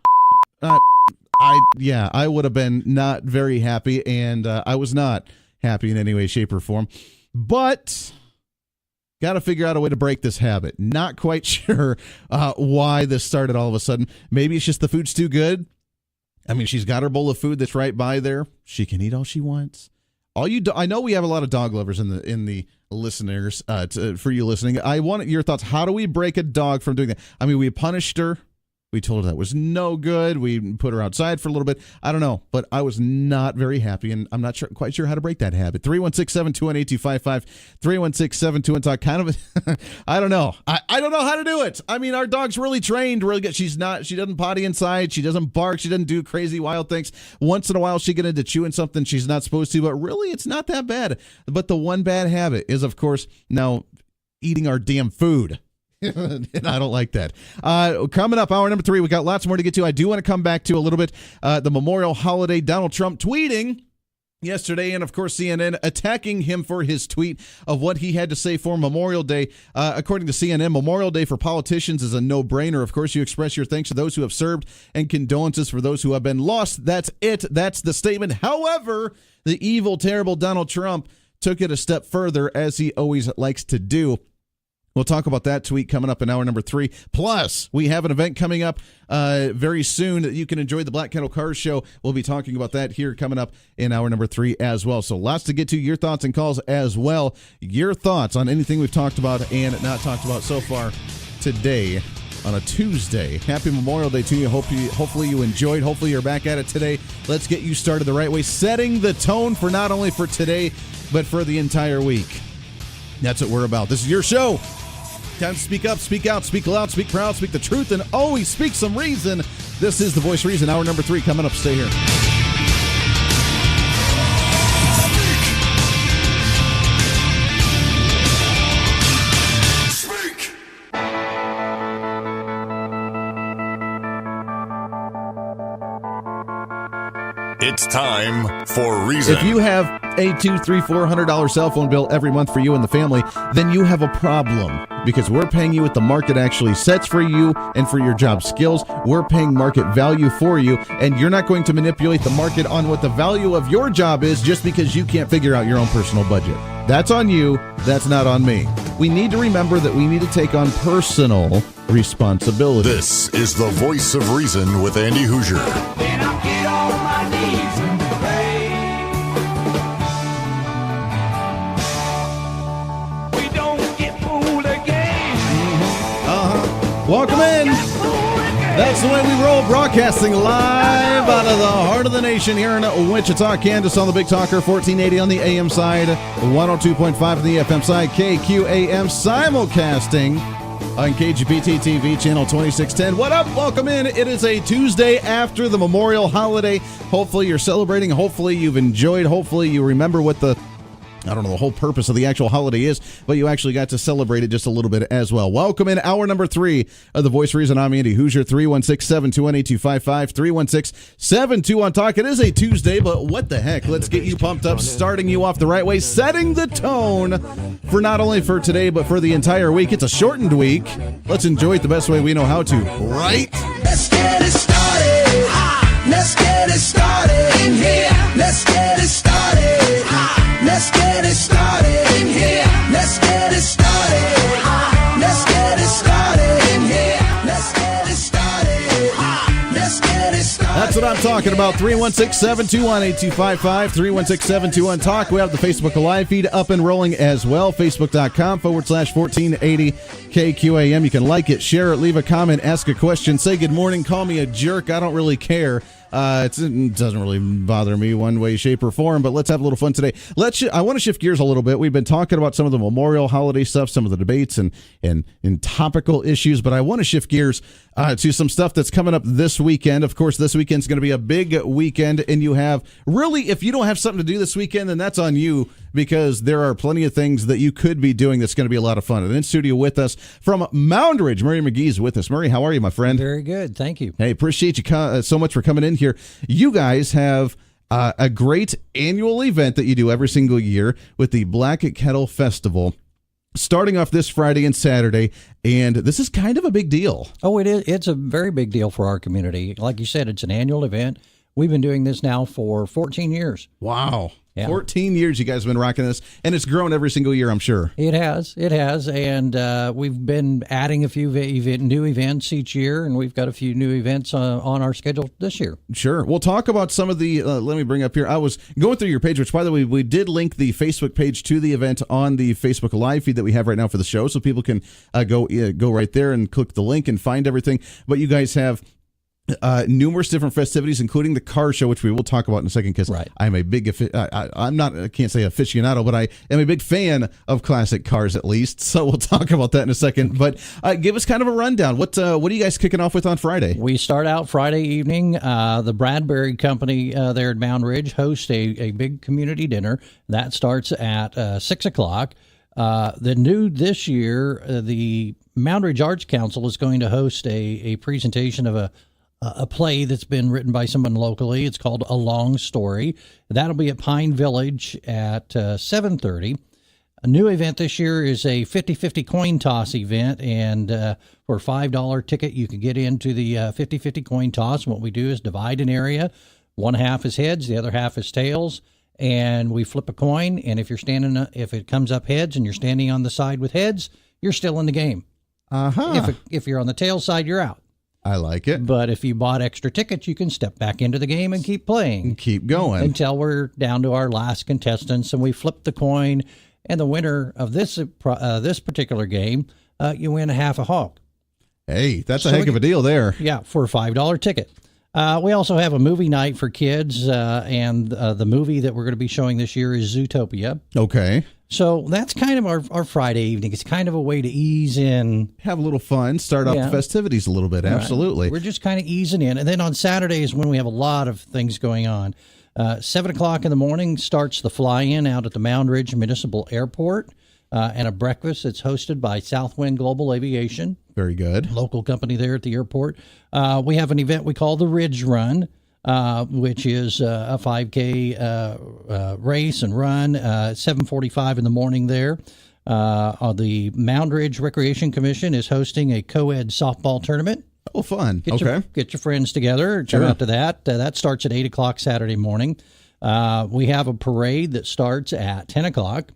I would have been not very happy, and I was not happy in any way, shape, or form. But got to figure out a way to break this habit. Not quite sure why this started all of a sudden. Maybe it's just the food's too good. I mean, she's got her bowl of food that's right by there. She can eat all she wants. I know we have a lot of dog lovers in the listeners. For you listening, I want your thoughts. How do we break a dog from doing that? I mean, we punished her. We told her that was no good. We put her outside for a little bit. I don't know, but I was not very happy, and I'm not quite sure how to break that habit. 316-721-8255, 316-721-TALK. Kind of, I don't know. I don't know how to do it. I mean, our dog's really trained, really good. She doesn't potty inside. She doesn't bark. She doesn't do crazy, wild things. Once in a while, she get into chewing something she's not supposed to, but really, it's not that bad. But the one bad habit is, of course, now eating our damn food. And I don't like that. Coming up, hour number 3, we got lots more to get to. I do want to come back to a little bit the Memorial holiday. Donald Trump tweeting yesterday, and of course CNN attacking him for his tweet of what he had to say for Memorial Day. According to CNN, Memorial Day for politicians is a no-brainer. Of course, you express your thanks to those who have served and condolences for those who have been lost. That's it. That's the statement. However, the evil, terrible Donald Trump took it a step further, as he always likes to do. We'll talk about that tweet coming up in hour number 3. Plus, we have an event coming up very soon that you can enjoy, the Black Kettle Cars Show. We'll be talking about that here coming up in hour number 3 as well. So lots to get to, your thoughts and calls as well. Your thoughts on anything we've talked about and not talked about so far today on a Tuesday. Happy Memorial Day to you. Hopefully you enjoyed. Hopefully you're back at it today. Let's get you started the right way, setting the tone for not only for today, but for the entire week. That's what we're about. This is your show. Time to speak up, speak out, speak loud, speak proud, speak the truth, and always speak some reason. This is The Voice of Reason, hour number 3 coming up. Stay here. It's time for Reason. If you have a $200, $300, $400 cell phone bill every month for you and the family, then you have a problem, because we're paying you what the market actually sets for you and for your job skills. We're paying market value for you, and you're not going to manipulate the market on what the value of your job is just because you can't figure out your own personal budget. That's on you. That's not on me. We need to remember that we need to take on personal responsibility. This is The Voice of Reason with Andy Hoosier. Then I'll get on my knees and pray. We don't get fooled again. Welcome in. That's the way we roll, broadcasting live out of the heart of the nation here in Wichita, Kansas, on the Big Talker, 1480 on the AM side, 102.5 on the FM side, KQAM simulcasting on KGPT TV, channel 2610. What up? Welcome in. It is a Tuesday after the Memorial holiday. Hopefully you're celebrating. Hopefully you've enjoyed. Hopefully you remember what the I don't know the whole purpose of the actual holiday is, but you actually got to celebrate it just a little bit as well. Welcome in hour number 3 of The Voice of Reason. I'm Andy Hoosier, 316-721-8255, 316-721-TALK. It is a Tuesday, but what the heck? Let's get you pumped up, starting you off the right way, setting the tone for not only for today, but for the entire week. It's a shortened week. Let's enjoy it the best way we know how to, right? Let's get it started. Let's get it started in here. Let's get it started. Let's get it started in here. Let's get it started. Let's get it started in here. Let's get it started. Let's get it started. That's what I'm talking about. 316-721-8255, 316-721-TALK. We have the Facebook Live feed up and rolling as well. Facebook.com/1480-KQAM. You can like it, share it, leave a comment, ask a question, say good morning, call me a jerk. I don't really care. It doesn't really bother me one way, shape, or form, but let's have a little fun today. I want to shift gears a little bit. We've been talking about some of the Memorial holiday stuff, some of the debates and topical issues, but I want to shift gears to some stuff that's coming up this weekend. Of course, this weekend's going to be a big weekend, and you have really, if you don't have something to do this weekend, then that's on you, because there are plenty of things that you could be doing that's going to be a lot of fun. And in studio with us from Moundridge, Murray McGee is with us. Murray, how are you, my friend? Very good. Thank you. Hey, appreciate you so much for coming in here. You guys have a great annual event that you do every single year with the Black Kettle Festival, starting off this Friday and Saturday, and this is kind of a big deal. Oh, it is. It's a very big deal for our community. Like you said, it's an annual event. We've been doing this now for 14 years. Wow. Yeah. 14 years you guys have been rocking this, and it's grown every single year, I'm sure. It has, and we've been adding a few new events each year, and we've got a few new events on our schedule this year. Sure. We'll talk about some of the, let me bring up here, I was going through your page, which, by the way, we did link the Facebook page to the event on the Facebook Live feed that we have right now for the show, so people can go right there and click the link and find everything. But you guys have numerous different festivities, including the car show, which we will talk about in a second, because I'm a big, I can't say aficionado, but I am a big fan of classic cars, at least. So we'll talk about that in a second. But give us kind of a rundown. What are you guys kicking off with on Friday? We start out Friday evening. The Bradbury Company there at Moundridge hosts a big community dinner. That starts at 6 o'clock. The new this year, the Moundridge Arts Council is going to host a presentation of a play that's been written by someone locally. It's called A Long Story. That'll be at Pine Village at 7:30. A new event this year is a 50-50 coin toss event, and for a $5 ticket, you can get into the 50-50 coin toss. And what we do is divide an area. One half is heads, the other half is tails, and we flip a coin. And if it comes up heads and you're standing on the side with heads, you're still in the game. If you're on the tail side, you're out. I like it. But if you bought extra tickets, you can step back into the game and keep playing. And keep going. Until we're down to our last contestants, and we flip the coin, and the winner of this particular game, you win a half a hog. Hey, that's a heck of a deal there. Yeah, for a $5 ticket. We also have a movie night for kids, and the movie that we're going to be showing this year is Zootopia. Okay. So that's kind of our Friday evening. It's kind of a way to ease in. Have a little fun, start off the festivities a little bit, absolutely. Right. We're just kind of easing in. And then on Saturdays when we have a lot of things going on. 7 o'clock in the morning starts the fly-in out at the Moundridge Municipal Airport, and a breakfast that's hosted by Southwind Global Aviation. Very good. Local company there at the airport. We have an event we call the Ridge Run, which is a 5K race and run, 7:45 in the morning there. The Moundridge Recreation Commission is hosting a co-ed softball tournament. Oh, fun. Get your friends together. Come out to that. That starts at 8 o'clock Saturday morning. We have a parade that starts at 10 o'clock.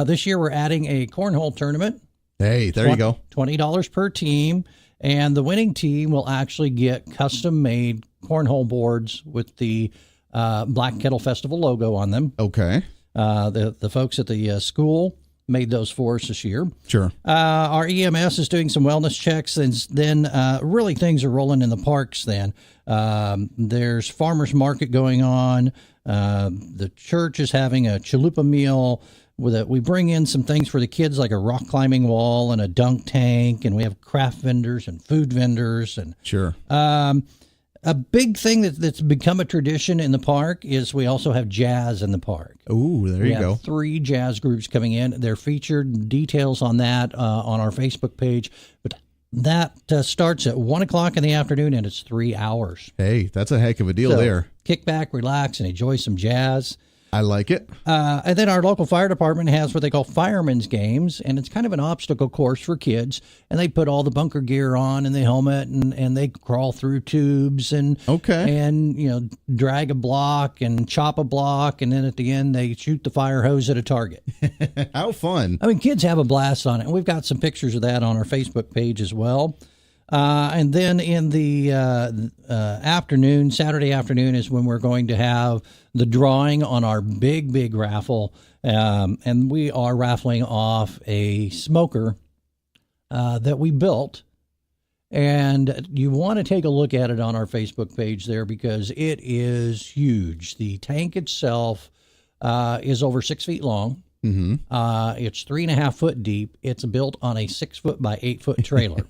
This year we're adding a cornhole tournament. Hey, there you go. $20 per team. And the winning team will actually get custom-made cornhole boards with the Black Kettle Festival logo on them. Okay. The folks at the school made those for us this year. Sure. Our EMS is doing some wellness checks, and then really things are rolling in the parks then. There's farmers market going on. The church is having a chalupa meal. We bring in some things for the kids, like a rock climbing wall and a dunk tank, and we have craft vendors and food vendors. And sure. A big thing that's become a tradition in the park is we also have jazz in the park. Ooh, there you go. 3 jazz groups coming in. They're featured. Details on that on our Facebook page. But that starts at 1 o'clock in the afternoon, and it's 3 hours. Hey, that's a heck of a deal there. Kick back, relax, and enjoy some jazz. I like it. And then our local fire department has what they call firemen's games, and it's kind of an obstacle course for kids. And they put all the bunker gear on and the helmet, and they crawl through tubes and drag a block and chop a block, and then at the end they shoot the fire hose at a target. How fun! I mean, kids have a blast on it, and we've got some pictures of that on our Facebook page as well. And then in the afternoon, Saturday afternoon, is when we're going to have the drawing on our big raffle. And we are raffling off a smoker that we built. And you want to take a look at it on our Facebook page there because it is huge. The tank itself is over 6 feet long. Mm-hmm. It's 3.5 foot deep. It's built on a 6 foot by 8 foot trailer.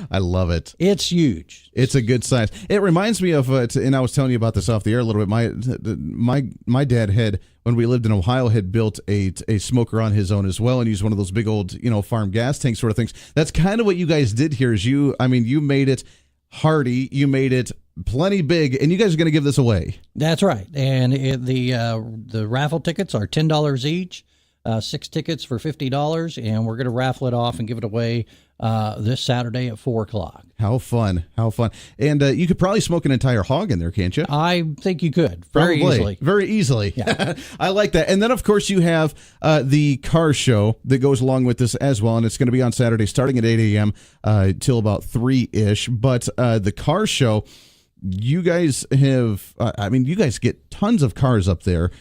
I love it. It's huge. It's a good size. It reminds me of, and I was telling you about this off the air a little bit. My dad had, when we lived in Ohio, had built a smoker on his own as well, and used one of those big old, farm gas tank sort of things. That's kind of what you guys did here. Is you made it hardy, you made it plenty big, and you guys are going to give this away. That's right. And the raffle tickets are $10 each. 6 tickets for $50, and we're going to raffle it off and give it away this Saturday at 4 o'clock. How fun. And you could probably smoke an entire hog in there, can't you? I think you could. Very easily. Yeah. I like that. And then, of course, you have the car show that goes along with this as well, and it's going to be on Saturday starting at 8 a.m. Till about 3-ish. But the car show, you guys have, you guys get tons of cars up there.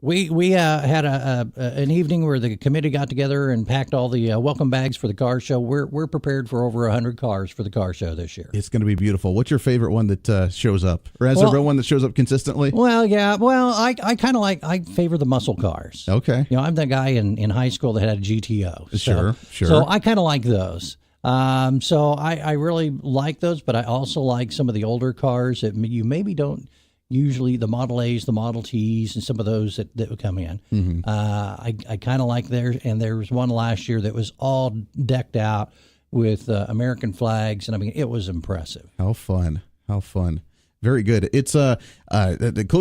We had an evening where the committee got together and packed all the welcome bags for the car show. We're prepared for over 100 cars for the car show this year. It's going to be beautiful. What's your favorite one that shows up? Or has there one that shows up consistently? Well, yeah. Well, I kind of I favor the muscle cars. Okay. I'm that guy in high school that had a GTO. Sure. So I kind of like those. So I really like those, but I also like some of the older cars that you maybe don't. Usually the Model A's, the Model T's, and some of those that would come in. Mm-hmm. I kind of like theirs, and there was one last year that was all decked out with American flags, and it was impressive. How fun. Very good. It's close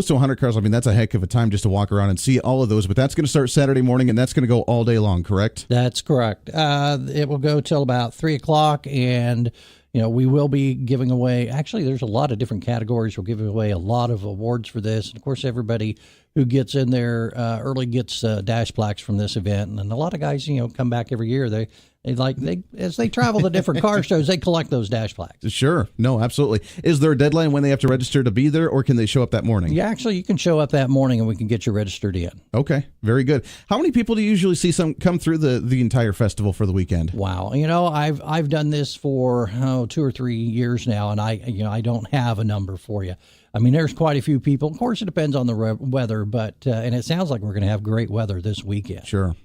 to 100 cars. That's a heck of a time just to walk around and see all of those, but that's going to start Saturday morning, and that's going to go all day long, correct? That's correct. It will go till about 3 o'clock, and we will be giving away, actually, there's a lot of different categories. We're giving away a lot of awards for this. And, of course, everybody who gets in there early gets dash plaques from this event. And a lot of guys, come back every year. As they travel to different car shows, they collect those dash plaques. Sure. No, absolutely. Is there a deadline when they have to register to be there, or can they show up that morning? Yeah, actually, you can show up that morning and we can get you registered in. Okay. Very good. How many people do you usually see come through the entire festival for the weekend? Wow. I've done this for 2 or 3 years now, and I don't have a number for you. There's quite a few people. Of course, it depends on the weather, but and it sounds like we're going to have great weather this weekend. Sure.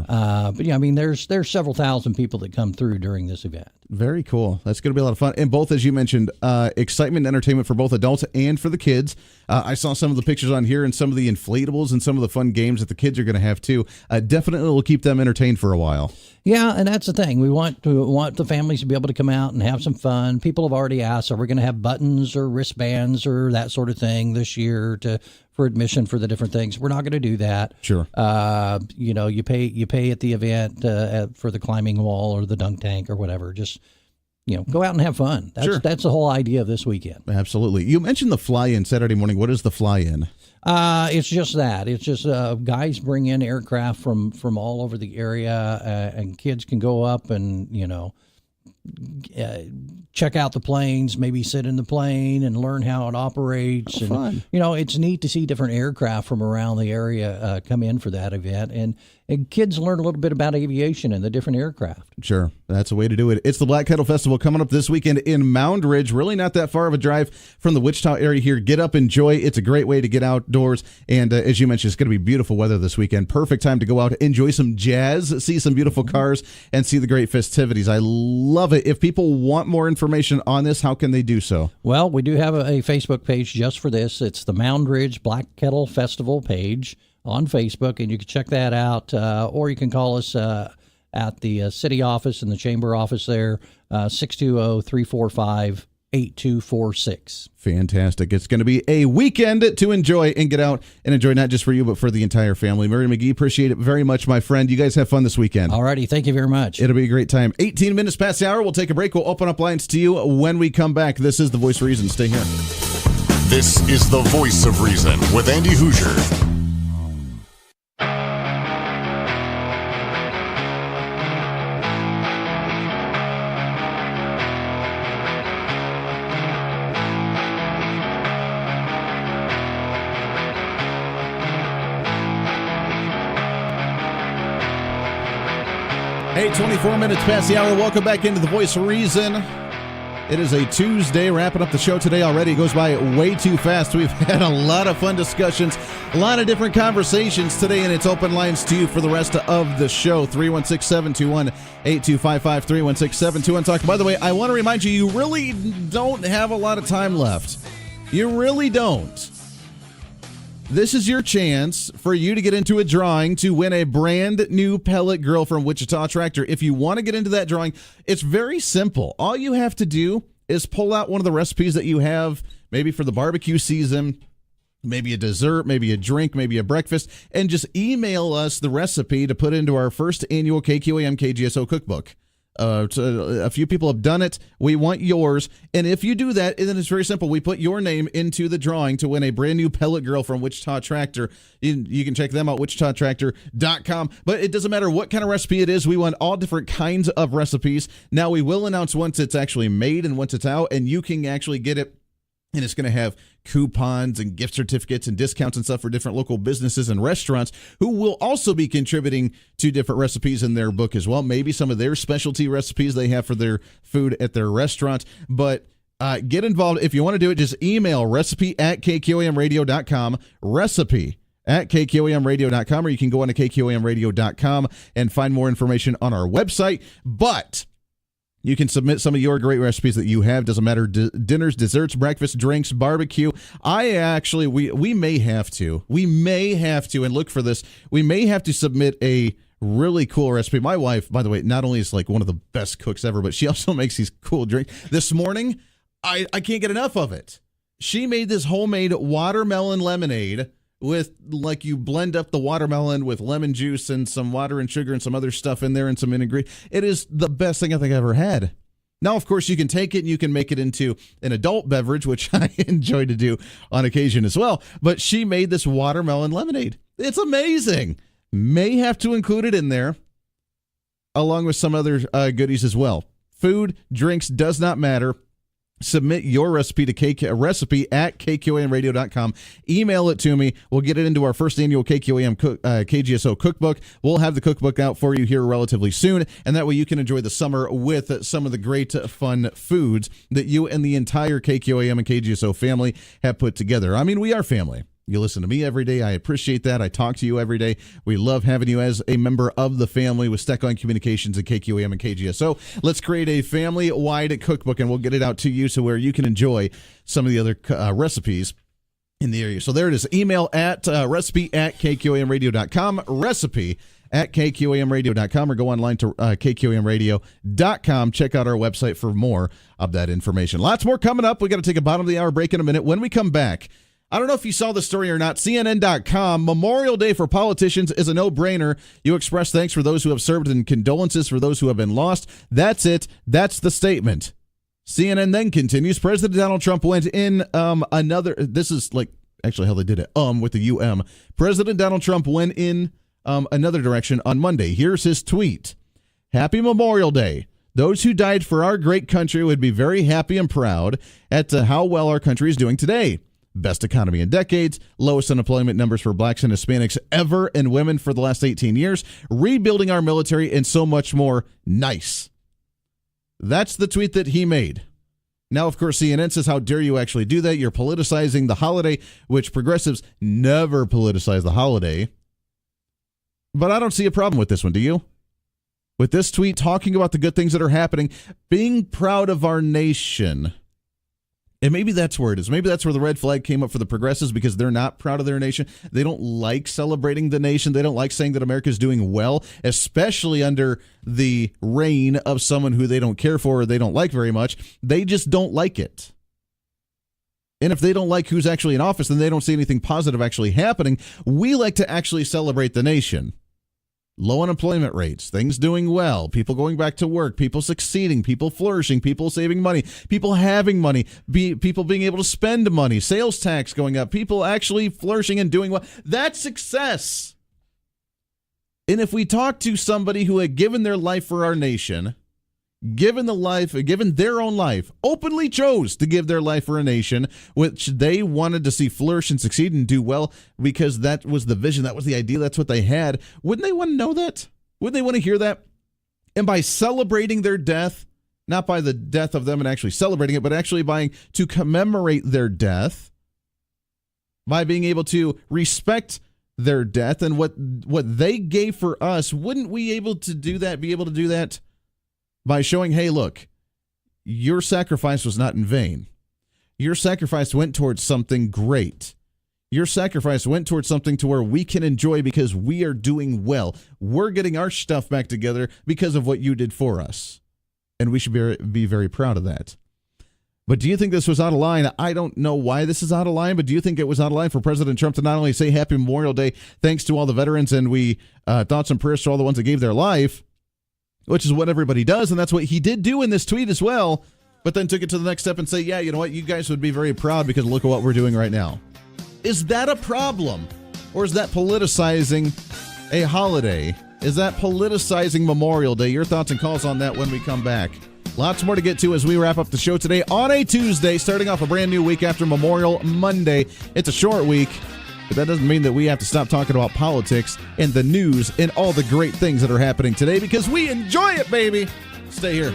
But yeah, there's several thousand people that come through during this event. Very cool. That's going to be a lot of fun. And both, as you mentioned, excitement and entertainment for both adults and for the kids. I saw some of the pictures on here and some of the inflatables and some of the fun games that the kids are going to have too. Definitely will keep them entertained for a while. Yeah, and that's the thing. We want the families to be able to come out and have some fun. People have already asked, are we going to have buttons or wristbands or that sort of thing this year for admission for the different things? We're not going to do that. Sure. You pay at the event for the climbing wall or the dunk tank or whatever. Just go out and have fun. That's the whole idea of this weekend. Absolutely. You mentioned the fly-in Saturday morning. What is the fly-in? It's just that. It's just guys bring in aircraft from all over the area, and kids can go up and check out the planes, maybe sit in the plane and learn how it operates. And fun. It's neat to see different aircraft from around the area come in for that event, and kids learn a little bit about aviation and the different aircraft. Sure, that's a way to do it. It's the Black Kettle Festival coming up this weekend in Mound Ridge. Really not that far of a drive from the Wichita area here. Get up, enjoy. It's a great way to get outdoors, and as you mentioned, it's going to be beautiful weather this weekend. Perfect time to go out, enjoy some jazz, see some beautiful cars, and see the great festivities. I love it. it, if people want more information on this, how can they do so? Well, we do have a Facebook page just for this. It's the Mound Ridge Black Kettle Festival page on Facebook, and you can check that out, or you can call us at the city office and the chamber office there, 620-345-8246. Fantastic. It's going to be a weekend to enjoy and get out and enjoy, not just for you, but for the entire family. Murray McGee, appreciate it very much, my friend. You guys have fun this weekend. All righty. Thank you very much. It'll be a great time. 18 minutes past the hour. We'll take a break. We'll open up lines to you when we come back. This is The Voice of Reason. Stay here. This is The Voice of Reason with Andy Hoosier. Hey, 24 minutes past the hour. Welcome back into The Voice of Reason. It is a Tuesday, wrapping up the show today already. It goes by way too fast. We've had a lot of fun discussions, a lot of different conversations today, and it's open lines to you for the rest of the show. 316-721-8255, 316-721-TALK. By the way, I want to remind you, you really don't have a lot of time left. You really don't. This is your chance for you to get into a drawing to win a brand new pellet grill from Wichita Tractor. If you want to get into that drawing, it's very simple. All you have to do is pull out one of the recipes that you have, maybe for the barbecue season, maybe a dessert, maybe a drink, maybe a breakfast, and just email us the recipe to put into our first annual KQAM KGSO cookbook. A few people have done it. We want yours. And if you do that, then it's very simple. We put your name into the drawing to win a brand new pellet grill from Wichita Tractor. You can check them out, wichitatractor.com. But it doesn't matter what kind of recipe it is. We want all different kinds of recipes. Now, we will announce once it's actually made and once it's out, and you can actually get it. And it's going to have coupons and gift certificates and discounts and stuff for different local businesses and restaurants who will also be contributing to different recipes in their book as well. Maybe some of their specialty recipes they have for their food at their restaurant. But get involved. If you want to do it, just email recipe@kqamradio.com, recipe@kqamradio.com, or you can go on to kqamradio.com and find more information on our website. But you can submit some of your great recipes that you have. Doesn't matter, dinners, desserts, breakfast, drinks, barbecue. We may have to, and look for this, we may have to submit a really cool recipe. My wife, by the way, not only is like one of the best cooks ever, but she also makes these cool drinks. This morning, I can't get enough of it. She made this homemade watermelon lemonade with, like, you blend up the watermelon with lemon juice and some water and sugar and some other stuff in there and some ingredient. It is the best thing I think I've ever had. Now, of course, you can take it and you can make it into an adult beverage, which I enjoy to do on occasion as well. But she made this watermelon lemonade. It's amazing. May have to include it in there, along with some other goodies as well. Food, drinks, does not matter. Submit your recipe to recipe@kqamradio.com. Email it to me. We'll get it into our first annual KQAM KGSO cookbook. We'll have the cookbook out for you here relatively soon, and that way you can enjoy the summer with some of the great fun foods that you and the entire KQAM and KGSO family have put together. I mean, we are family. You listen to me every day. I appreciate that. I talk to you every day. We love having you as a member of the family with Steck On Communications and KQAM and KGSO. Let's create a family-wide cookbook, and we'll get it out to you so where you can enjoy some of the other recipes in the area. So there it is. Email at recipe@kqamradio.com, recipe@kqamradio.com, or go online to kqamradio.com. Check out our website for more of that information. Lots more coming up. We got to take a bottom of the hour break in a minute. When we come back, I don't know if you saw the story or not. CNN.com, Memorial Day for politicians is a no-brainer. You express thanks for those who have served and condolences for those who have been lost. That's it. That's the statement. CNN then continues. President Donald Trump went in another, this is like actually how they did it, with the UM. President Donald Trump went in another direction on Monday. Here's his tweet. Happy Memorial Day. Those who died for our great country would be very happy and proud at how well our country is doing today. Best economy in decades, lowest unemployment numbers for blacks and Hispanics ever, and women for the last 18 years, rebuilding our military, and so much more. Nice. That's the tweet that he made. Now, of course, CNN says, how dare you actually do that? You're politicizing the holiday, which progressives never politicize the holiday. But I don't see a problem with this one, do you? with this tweet talking about the good things that are happening, being proud of our nation. And maybe that's where it is. Maybe that's where the red flag came up for the progressives, because they're not proud of their nation. They don't like celebrating the nation. They don't like saying that America is doing well, especially under the reign of someone who they don't care for or they don't like very much. They just don't like it. And if they don't like who's actually in office, then they don't see anything positive actually happening. We like to actually celebrate the nation. Low unemployment rates, things doing well, people going back to work, people succeeding, people flourishing, people saving money, people having money, people being able to spend money, sales tax going up, people actually flourishing and doing well. That's success. And if we talk to somebody who had given their life for our nation, given their own life, openly chose to give their life for a nation, which they wanted to see flourish and succeed and do well, because that was the vision, that was the idea, that's what they had. Wouldn't they want to know that? Wouldn't they want to hear that? And by celebrating their death, not by the death of them and actually celebrating it, but actually to commemorate their death, by being able to respect their death and what they gave for us, wouldn't we be able to do that by showing, hey, look, your sacrifice was not in vain. Your sacrifice went towards something great. Your sacrifice went towards something to where we can enjoy because we are doing well. We're getting our stuff back together because of what you did for us. And we should be very proud of that. But do you think this was out of line? I don't know why this is out of line, but do you think it was out of line for President Trump to not only say Happy Memorial Day, thanks to all the veterans, and we thoughts and prayers to all the ones that gave their life, which is what everybody does, and that's what he did do in this tweet as well, but then took it to the next step and say, yeah, you know what, you guys would be very proud because look at what we're doing right now. Is that a problem? Or is that politicizing a holiday? Is that politicizing Memorial Day? Your thoughts and calls on that when we come back. Lots more to get to as we wrap up the show today on a Tuesday, starting off a brand new week after Memorial Monday. It's a short week, but that doesn't mean that we have to stop talking about politics and the news and all the great things that are happening today, because we enjoy it, baby. Stay here.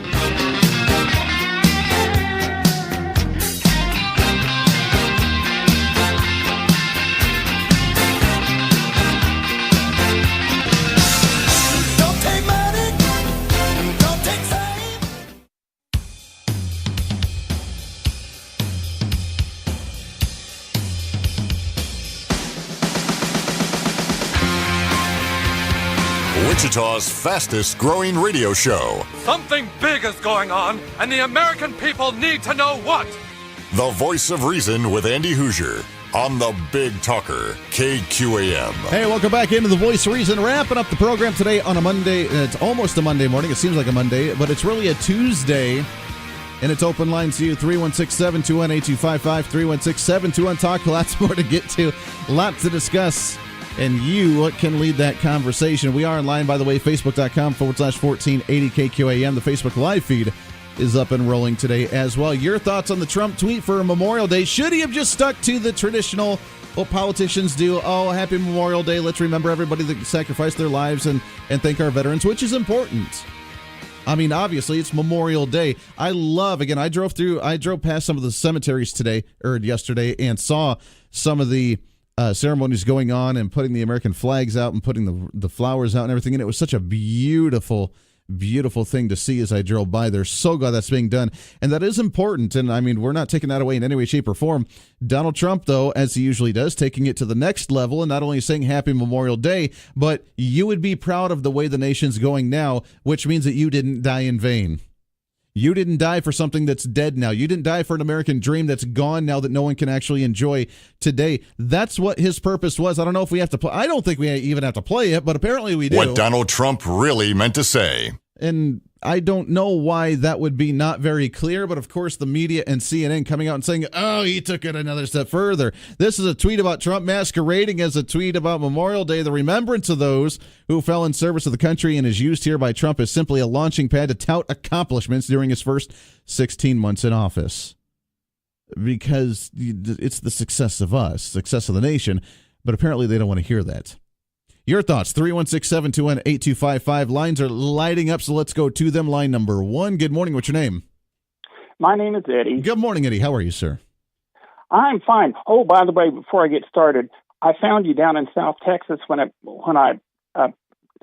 Wichita's fastest growing radio show. Something big is going on, and the American people need to know what. The Voice of Reason with Andy Hoosier on the Big Talker, KQAM. Hey, welcome back into the Voice of Reason. Wrapping up the program today on a Monday. It's almost a Monday morning. It seems like a Monday, but it's really a Tuesday. And it's open lines to you, 316-721-8255, 316-721-TALK. Lots more to get to, lots to discuss. And you can lead that conversation. We are online, by the way, facebook.com/1480KQAM. The Facebook live feed is up and rolling today as well. Your thoughts on the Trump tweet for Memorial Day. Should he have just stuck to the traditional, what politicians do? Oh, happy Memorial Day. Let's remember everybody that sacrificed their lives and thank our veterans, which is important. I mean, obviously, it's Memorial Day. I drove past some of the cemeteries yesterday and saw some of the ceremonies going on and putting the American flags out and putting the flowers out and everything. And it was such a beautiful, beautiful thing to see as I drove by there. So glad that's being done. And that is important. And I mean, we're not taking that away in any way, shape, or form. Donald Trump, though, as he usually does, taking it to the next level and not only saying Happy Memorial Day, but you would be proud of the way the nation's going now, which means that you didn't die in vain. You didn't die for something that's dead now. You didn't die for an American dream that's gone now that no one can actually enjoy today. That's what his purpose was. I don't know if we have to play. I don't think we even have to play it, but apparently we do. What Donald Trump really meant to say. And I don't know why that would be not very clear, but of course the media and CNN coming out and saying, oh, he took it another step further. This is a tweet about Trump masquerading as a tweet about Memorial Day. The remembrance of those who fell in service of the country and is used here by Trump as simply a launching pad to tout accomplishments during his first 16 months in office. Because it's the success of the nation, but apparently they don't want to hear that. Your thoughts, 316-721-8255. Lines are lighting up, so let's go to them. Line number one. Good morning. What's your name? My name is Eddie. Good morning, Eddie. How are you, sir? I'm fine. Oh, by the way, before I get started, I found you down in South Texas when I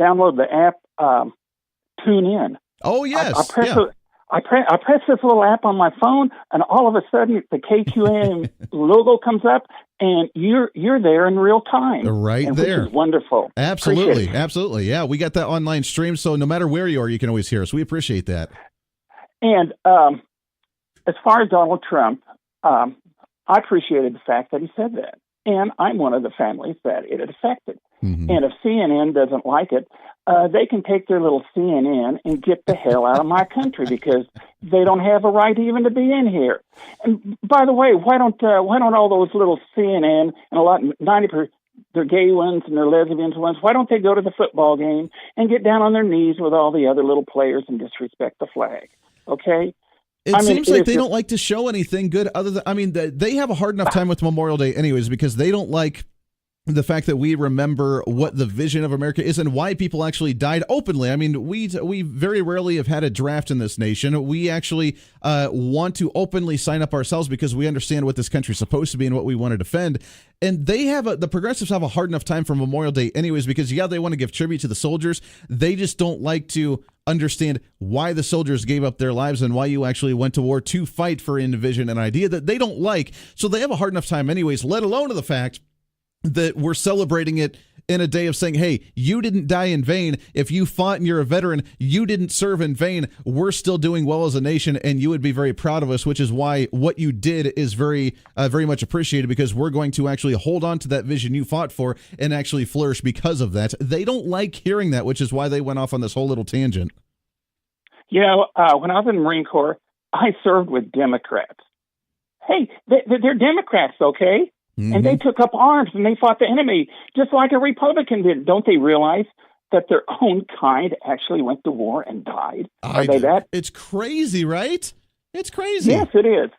downloaded the app tune in. Oh, yes. I press this little app on my phone, and all of a sudden the KQAM logo comes up, and you're there in real time. Right and there. Which is wonderful. Absolutely. Absolutely. Yeah, we got that online stream, so no matter where you are, you can always hear us. We appreciate that. And as far as Donald Trump, I appreciated the fact that he said that. And I'm one of the families that it had affected. Mm-hmm. And if CNN doesn't like it, they can take their little CNN and get the hell out of my country because they don't have a right even to be in here. And by the way, why don't all those little CNN and 90%, they're gay ones and they're lesbians ones, why don't they go to the football game and get down on their knees with all the other little players and disrespect the flag? Okay? It seems like they don't like to show anything good other than, they have a hard enough time with Memorial Day anyways because they don't like the fact that we remember what the vision of America is and why people actually died openly. I mean, we very rarely have had a draft in this nation. We actually want to openly sign up ourselves because we understand what this country is supposed to be and what we want to defend. And the progressives have a hard enough time for Memorial Day anyways because, they want to give tribute to the soldiers. They just don't like to understand why the soldiers gave up their lives and why you actually went to war to fight for a vision and idea that they don't like. So they have a hard enough time anyways, let alone the fact that we're celebrating it in a day of saying, hey, you didn't die in vain. If you fought and you're a veteran, you didn't serve in vain. We're still doing well as a nation, and you would be very proud of us, which is why what you did is very, very much appreciated because we're going to actually hold on to that vision you fought for and actually flourish because of that. They don't like hearing that, which is why they went off on this whole little tangent. When I was in the Marine Corps, I served with Democrats. Hey, they're Democrats, okay? Mm-hmm. And they took up arms and they fought the enemy just like a Republican did. Don't they realize that their own kind actually went to war and died? Are they that? It's crazy, right? It's crazy. Yes, it is.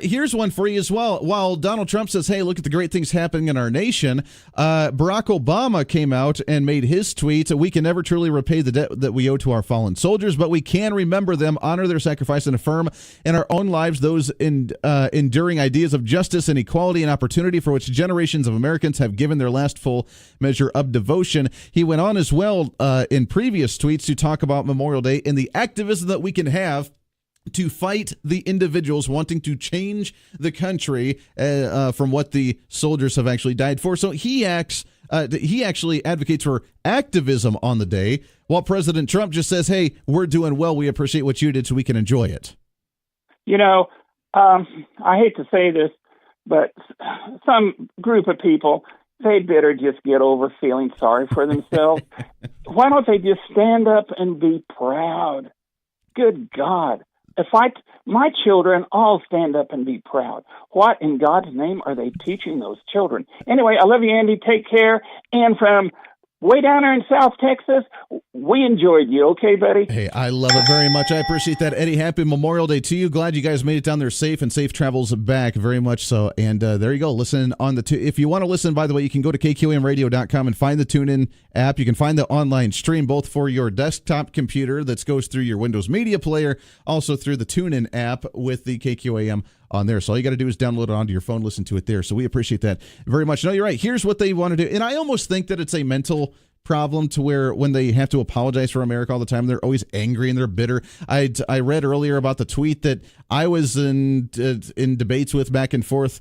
Here's one for you as well. While Donald Trump says, hey, look at the great things happening in our nation, Barack Obama came out and made his tweet, we can never truly repay the debt that we owe to our fallen soldiers, but we can remember them, honor their sacrifice, and affirm in our own lives those enduring ideas of justice and equality and opportunity for which generations of Americans have given their last full measure of devotion. He went on as well in previous tweets to talk about Memorial Day and the activism that we can have to fight the individuals wanting to change the country from what the soldiers have actually died for. So he actually advocates for activism on the day, while President Trump just says, hey, we're doing well. We appreciate what you did so we can enjoy it. I hate to say this, but some group of people, they better just get over feeling sorry for themselves. Why don't they just stand up and be proud? Good God. If my children all stand up and be proud, what in God's name are they teaching those children? Anyway, I love you, Andy. Take care. And from way down there in South Texas, we enjoyed you. Okay, buddy? Hey, I love it very much. I appreciate that. Eddie, happy Memorial Day to you. Glad you guys made it down there safe and safe travels back. Very much so. And there you go. Listen on if you want to listen, by the way, you can go to kqamradio.com and find the TuneIn app. You can find the online stream both for your desktop computer that goes through your Windows Media Player, also through the TuneIn app with the KQAM on there. So all you got to do is download it onto your phone, listen to it there. So we appreciate that very much. No, you're right. Here's what they want to do. And I almost think that it's a mental problem to where when they have to apologize for America all the time, they're always angry and they're bitter. I read earlier about the tweet that I was in debates with back and forth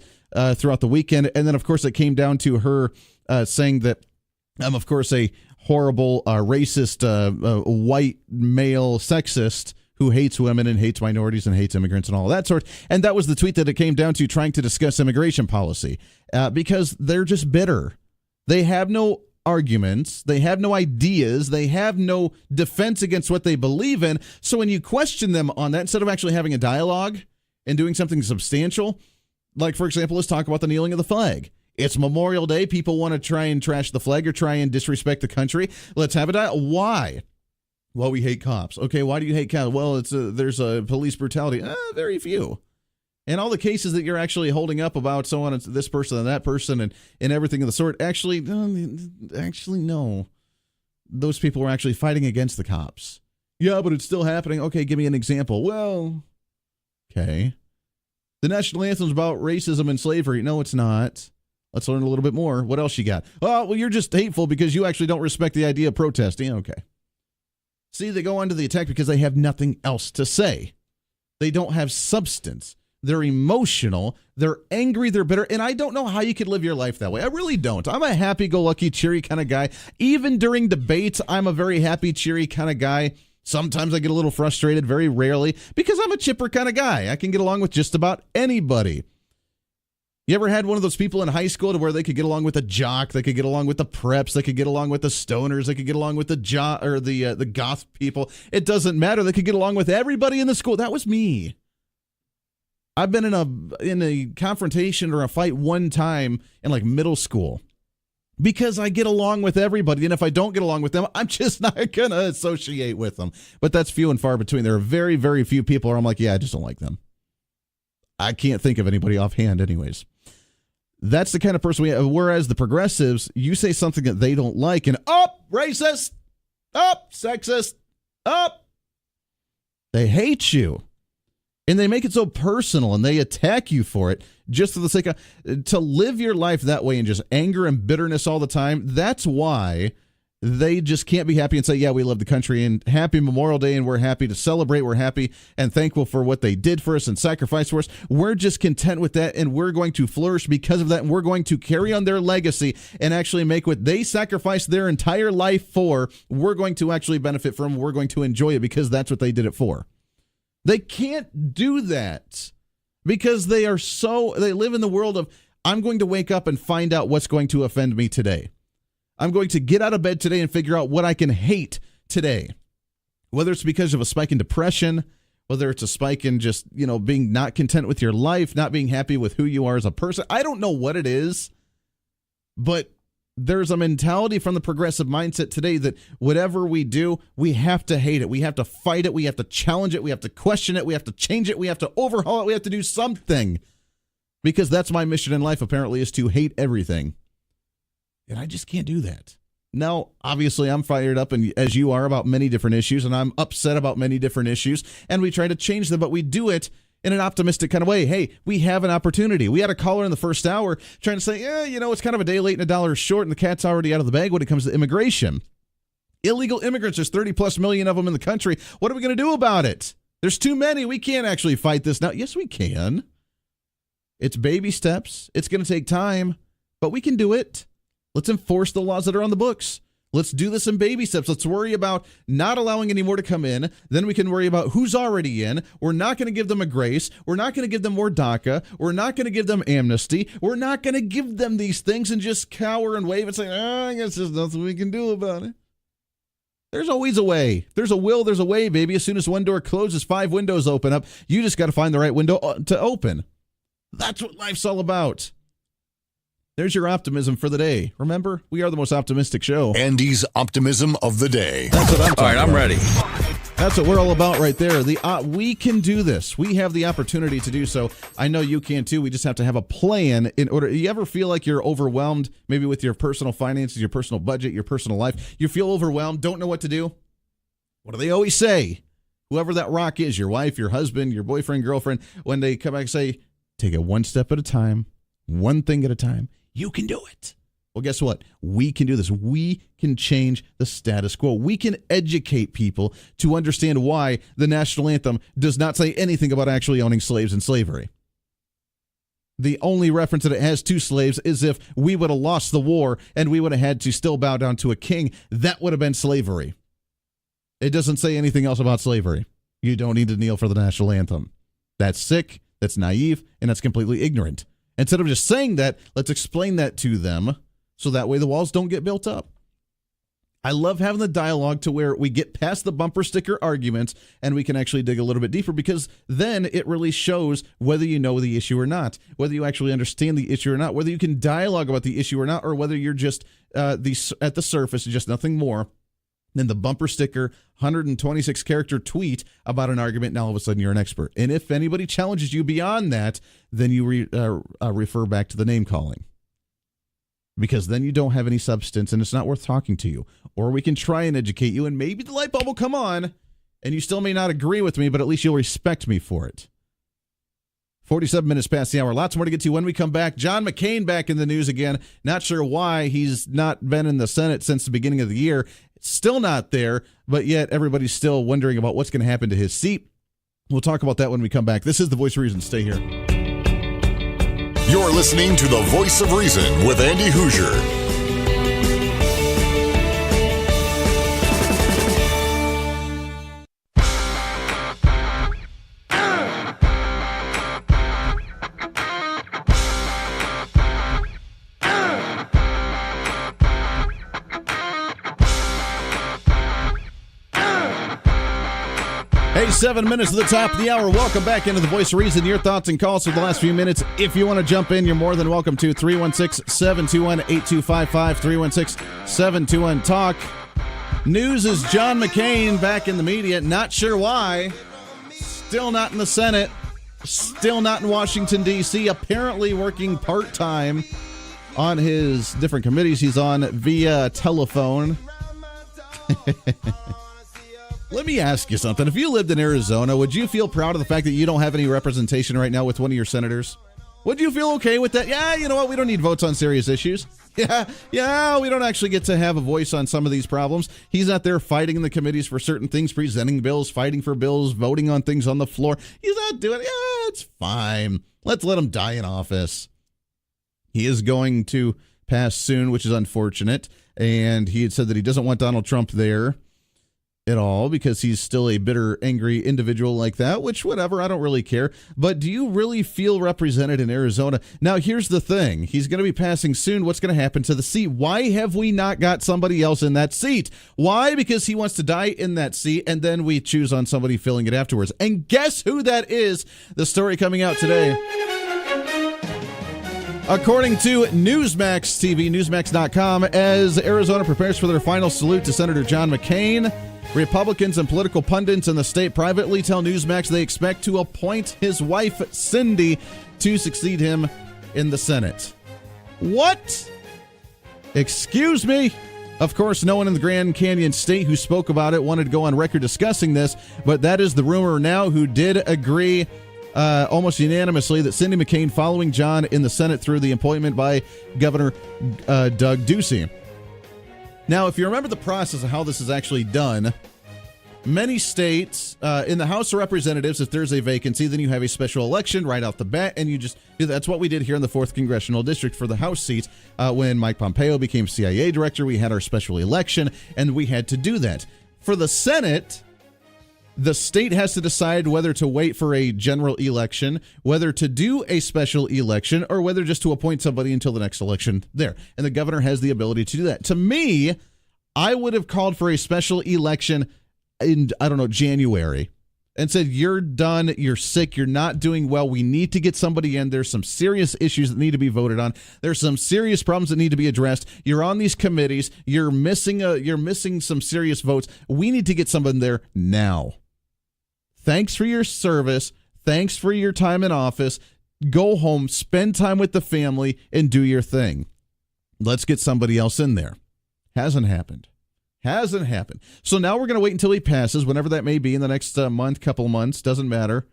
throughout the weekend. And then, of course, it came down to her saying that I'm, of course, a horrible, racist, white male sexist who hates women and hates minorities and hates immigrants and all that sort. And that was the tweet that it came down to, trying to discuss immigration policy because they're just bitter. They have no arguments. They have no ideas. They have no defense against what they believe in. So when you question them on that, instead of actually having a dialogue and doing something substantial, like, for example, let's talk about the kneeling of the flag. It's Memorial Day. People want to try and trash the flag or try and disrespect the country. Let's have a dialogue. Why? Well, we hate cops. Okay, why do you hate cops? Well, there's a police brutality. Very few. And all the cases that you're actually holding up about so on, this person and that person and everything of the sort, actually, no. Those people were actually fighting against the cops. Yeah, but it's still happening. Okay, give me an example. Well, okay. The national anthem's about racism and slavery. No, it's not. Let's learn a little bit more. What else you got? Oh, well, you're just hateful because you actually don't respect the idea of protesting. Okay. See, they go onto the attack because they have nothing else to say. They don't have substance. They're emotional. They're angry. They're bitter. And I don't know how you could live your life that way. I really don't. I'm a happy-go-lucky, cheery kind of guy. Even during debates, I'm a very happy, cheery kind of guy. Sometimes I get a little frustrated, very rarely, because I'm a chipper kind of guy. I can get along with just about anybody. You ever had one of those people in high school to where they could get along with a jock, they could get along with the preps, they could get along with the stoners, they could get along with the goth people? It doesn't matter. They could get along with everybody in the school. That was me. I've been in a confrontation or a fight one time in like middle school because I get along with everybody, and if I don't get along with them, I'm just not going to associate with them. But that's few and far between. There are very, very few people where I'm like, yeah, I just don't like them. I can't think of anybody offhand anyways. That's the kind of person we have. Whereas the progressives, you say something that they don't like and racist, sexist, they hate you. And they make it so personal and they attack you for it just for the sake of, to live your life that way and just anger and bitterness all the time. That's why they just can't be happy and say, yeah, we love the country and happy Memorial Day and we're happy to celebrate. We're happy and thankful for what they did for us and sacrificed for us. We're just content with that and we're going to flourish because of that. And we're going to carry on their legacy and actually make what they sacrificed their entire life for. We're going to actually benefit from. We're going to enjoy it because that's what they did it for. They can't do that because they live in the world of, I'm going to wake up and find out what's going to offend me today. I'm going to get out of bed today and figure out what I can hate today. Whether it's because of a spike in depression, whether it's a spike in just, being not content with your life, not being happy with who you are as a person. I don't know what it is, but there's a mentality from the progressive mindset today that whatever we do, we have to hate it. We have to fight it. We have to challenge it. We have to question it. We have to change it. We have to overhaul it. We have to do something because that's my mission in life, apparently, is to hate everything. And I just can't do that. Now, obviously, I'm fired up, and as you are, about many different issues, and I'm upset about many different issues, and we try to change them, but we do it in an optimistic kind of way. Hey, we have an opportunity. We had a caller in the first hour trying to say, it's kind of a day late and a dollar short, and the cat's already out of the bag when it comes to immigration. Illegal immigrants, there's 30-plus million of them in the country. What are we going to do about it? There's too many. We can't actually fight this now. Yes, we can. It's baby steps. It's going to take time, but we can do it. Let's enforce the laws that are on the books. Let's do this in baby steps. Let's worry about not allowing any more to come in. Then we can worry about who's already in. We're not going to give them a grace. We're not going to give them more DACA. We're not going to give them amnesty. We're not going to give them these things and just cower and wave and say, I guess there's nothing we can do about it. There's always a way. There's a will, there's a way, baby. As soon as one door closes, 5 windows open up. You just got to find the right window to open. That's what life's all about. There's your optimism for the day. Remember, we are the most optimistic show. Andy's optimism of the day. That's what I'm talking All right, I'm about. ready. That's what we're all about right there. We can do this. We have the opportunity to do so. I know you can too. We just have to have a plan in order. You ever feel like you're overwhelmed, maybe with your personal finances, your personal budget, your personal life? You feel overwhelmed, don't know what to do? What do they always say? Whoever that rock is, your wife, your husband, your boyfriend, girlfriend, when they come back and say, take it one step at a time, one thing at a time. You can do it. Well, guess what? We can do this. We can change the status quo. We can educate people to understand why the national anthem does not say anything about actually owning slaves in slavery. The only reference that it has to slaves is if we would have lost the war and we would have had to still bow down to a king. That would have been slavery. It doesn't say anything else about slavery. You don't need to kneel for the national anthem. That's sick, that's naive, and that's completely ignorant. Instead of just saying that, let's explain that to them so that way the walls don't get built up. I love having the dialogue to where we get past the bumper sticker arguments and we can actually dig a little bit deeper, because then it really shows whether you know the issue or not, whether you actually understand the issue or not, whether you can dialogue about the issue or not, or whether you're just at the surface, just nothing more than the bumper sticker, 126 character tweet about an argument. Now all of a sudden you're an expert. And if anybody challenges you beyond that, then you refer back to the name calling, because then you don't have any substance and it's not worth talking to you. Or we can try and educate you and maybe the light bulb will come on and you still may not agree with me, but at least you'll respect me for it. 47 minutes past the hour. Lots more to get to when we come back. John McCain back in the news again. Not sure why he's not been in the Senate since the beginning of the year. Still not there, but yet everybody's still wondering about what's going to happen to his seat. We'll talk about that when we come back. This is The Voice of Reason. Stay here. You're listening to The Voice of Reason with Andy Hoosier. Hey, 7 minutes to the top of the hour. Welcome back into The Voice of Reason. Your thoughts and calls for the last few minutes. If you want to jump in, you're more than welcome to. 316-721-8255, 316-721-TALK. News is John McCain back in the media. Not sure why. Still not in the Senate. Still not in Washington, D.C. Apparently working part-time on his different committees he's on via telephone. Let me ask you something. If you lived in Arizona, would you feel proud of the fact that you don't have any representation right now with one of your senators? Would you feel okay with that? Yeah, you know what? We don't need votes on serious issues. Yeah, we don't actually get to have a voice on some of these problems. He's not there fighting in the committees for certain things, presenting bills, fighting for bills, voting on things on the floor. He's not doing it. Yeah, it's fine. Let's let him die in office. He is going to pass soon, which is unfortunate. And he had said that he doesn't want Donald Trump there at all because he's still a bitter, angry individual like that, which whatever, I don't really care. But do you really feel represented in Arizona? Now, here's the thing. He's going to be passing soon. What's going to happen to the seat? Why have we not got somebody else in that seat? Why? Because he wants to die in that seat, and then we choose on somebody filling it afterwards. And guess who that is? The story coming out today. According to Newsmax TV, Newsmax.com, as Arizona prepares for their final salute to Senator John McCain, Republicans and political pundits in the state privately tell Newsmax they expect to appoint his wife, Cindy, to succeed him in the Senate. What? Excuse me? Of course, no one in the Grand Canyon State who spoke about it wanted to go on record discussing this, but that is the rumor now, who did agree almost unanimously that Cindy McCain following John in the Senate through the appointment by Governor Doug Ducey. Now, if you remember the process of how this is actually done, many states, in the House of Representatives, if there's a vacancy, then you have a special election right off the bat, and you just do that. That's what we did here in the 4th Congressional District for the House seats. When Mike Pompeo became CIA director, we had our special election, and we had to do that. For the Senate, the state has to decide whether to wait for a general election, whether to do a special election, or whether just to appoint somebody until the next election there. And the governor has the ability to do that. To me, I would have called for a special election in, January, and said, you're done, you're sick, you're not doing well, we need to get somebody in. There's some serious issues that need to be voted on. There's some serious problems that need to be addressed. You're on these committees. You're missing some serious votes. We need to get somebody there now. Thanks for your service. Thanks for your time in office. Go home, spend time with the family, and do your thing. Let's get somebody else in there. Hasn't happened. So now we're going to wait until he passes, whenever that may be, in the next month, couple months, doesn't matter.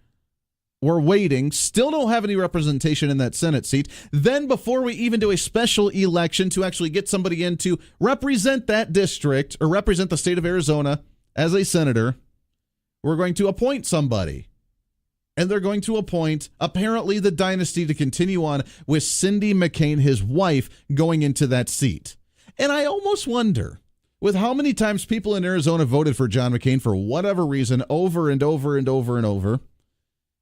We're waiting. Still don't have any representation in that Senate seat. Then before we even do a special election to actually get somebody in to represent that district or represent the state of Arizona as a senator, we're going to appoint somebody. And they're going to appoint, apparently, the dynasty to continue on with Cindy McCain, his wife, going into that seat. And I almost wonder, with how many times people in Arizona voted for John McCain for whatever reason, over and over and over and over,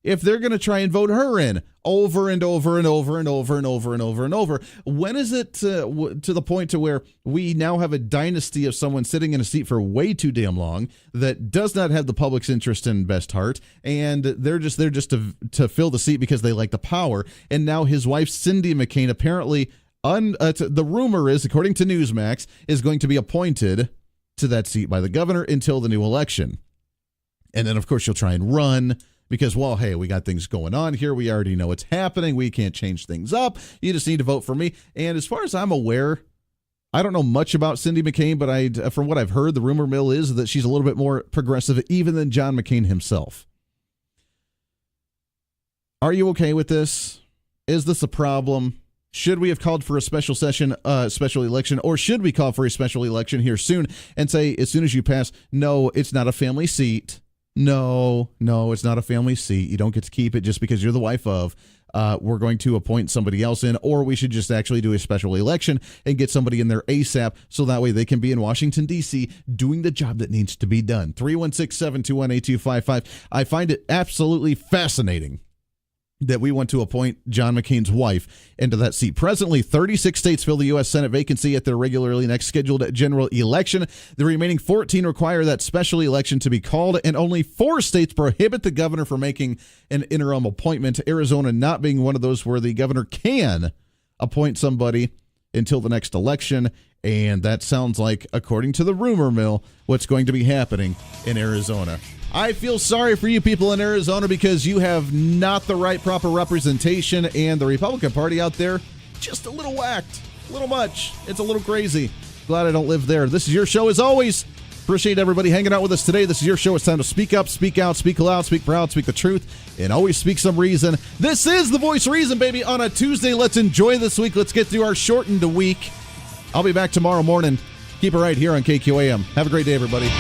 if they're going to try and vote her in over and over and over and over and over and over and over. When is it to the point to where we now have a dynasty of someone sitting in a seat for way too damn long that does not have the public's interest in best heart, and they're just to fill the seat because they like the power. And now his wife, Cindy McCain, apparently, the rumor is, according to Newsmax, is going to be appointed to that seat by the governor until the new election. And then, of course, she'll try and run. Because, well, hey, we got things going on here. We already know what's happening. We can't change things up. You just need to vote for me. And as far as I'm aware, I don't know much about Cindy McCain, but from what I've heard, the rumor mill is that she's a little bit more progressive even than John McCain himself. Are you okay with this? Is this a problem? Should we have called for a special session, special election, or should we call for a special election here soon and say, as soon as you pass, no, it's not a family seat. No, it's not a family seat. You don't get to keep it just because you're the wife of. We're going to appoint somebody else in, or we should just actually do a special election and get somebody in there ASAP so that way they can be in Washington, D.C. doing the job that needs to be done. 316-721-8255. I find it absolutely fascinating that we want to appoint John McCain's wife into that seat. Presently, 36 states fill the U.S. Senate vacancy at their regularly next scheduled general election. The remaining 14 require that special election to be called, and only 4 states prohibit the governor from making an interim appointment, Arizona not being one of those where the governor can appoint somebody until the next election. And that sounds like, according to the rumor mill, what's going to be happening in Arizona. I feel sorry for you people in Arizona because you have not the right proper representation, and the Republican Party out there, just a little whacked, a little much. It's a little crazy. Glad I don't live there. This is your show as always. Appreciate everybody hanging out with us today. This is your show. It's time to speak up, speak out, speak loud, speak proud, speak the truth, and always speak some reason. This is the Voice of Reason, baby, on a Tuesday. Let's enjoy this week. Let's get through our shortened week. I'll be back tomorrow morning. Keep it right here on KQAM. Have a great day, everybody.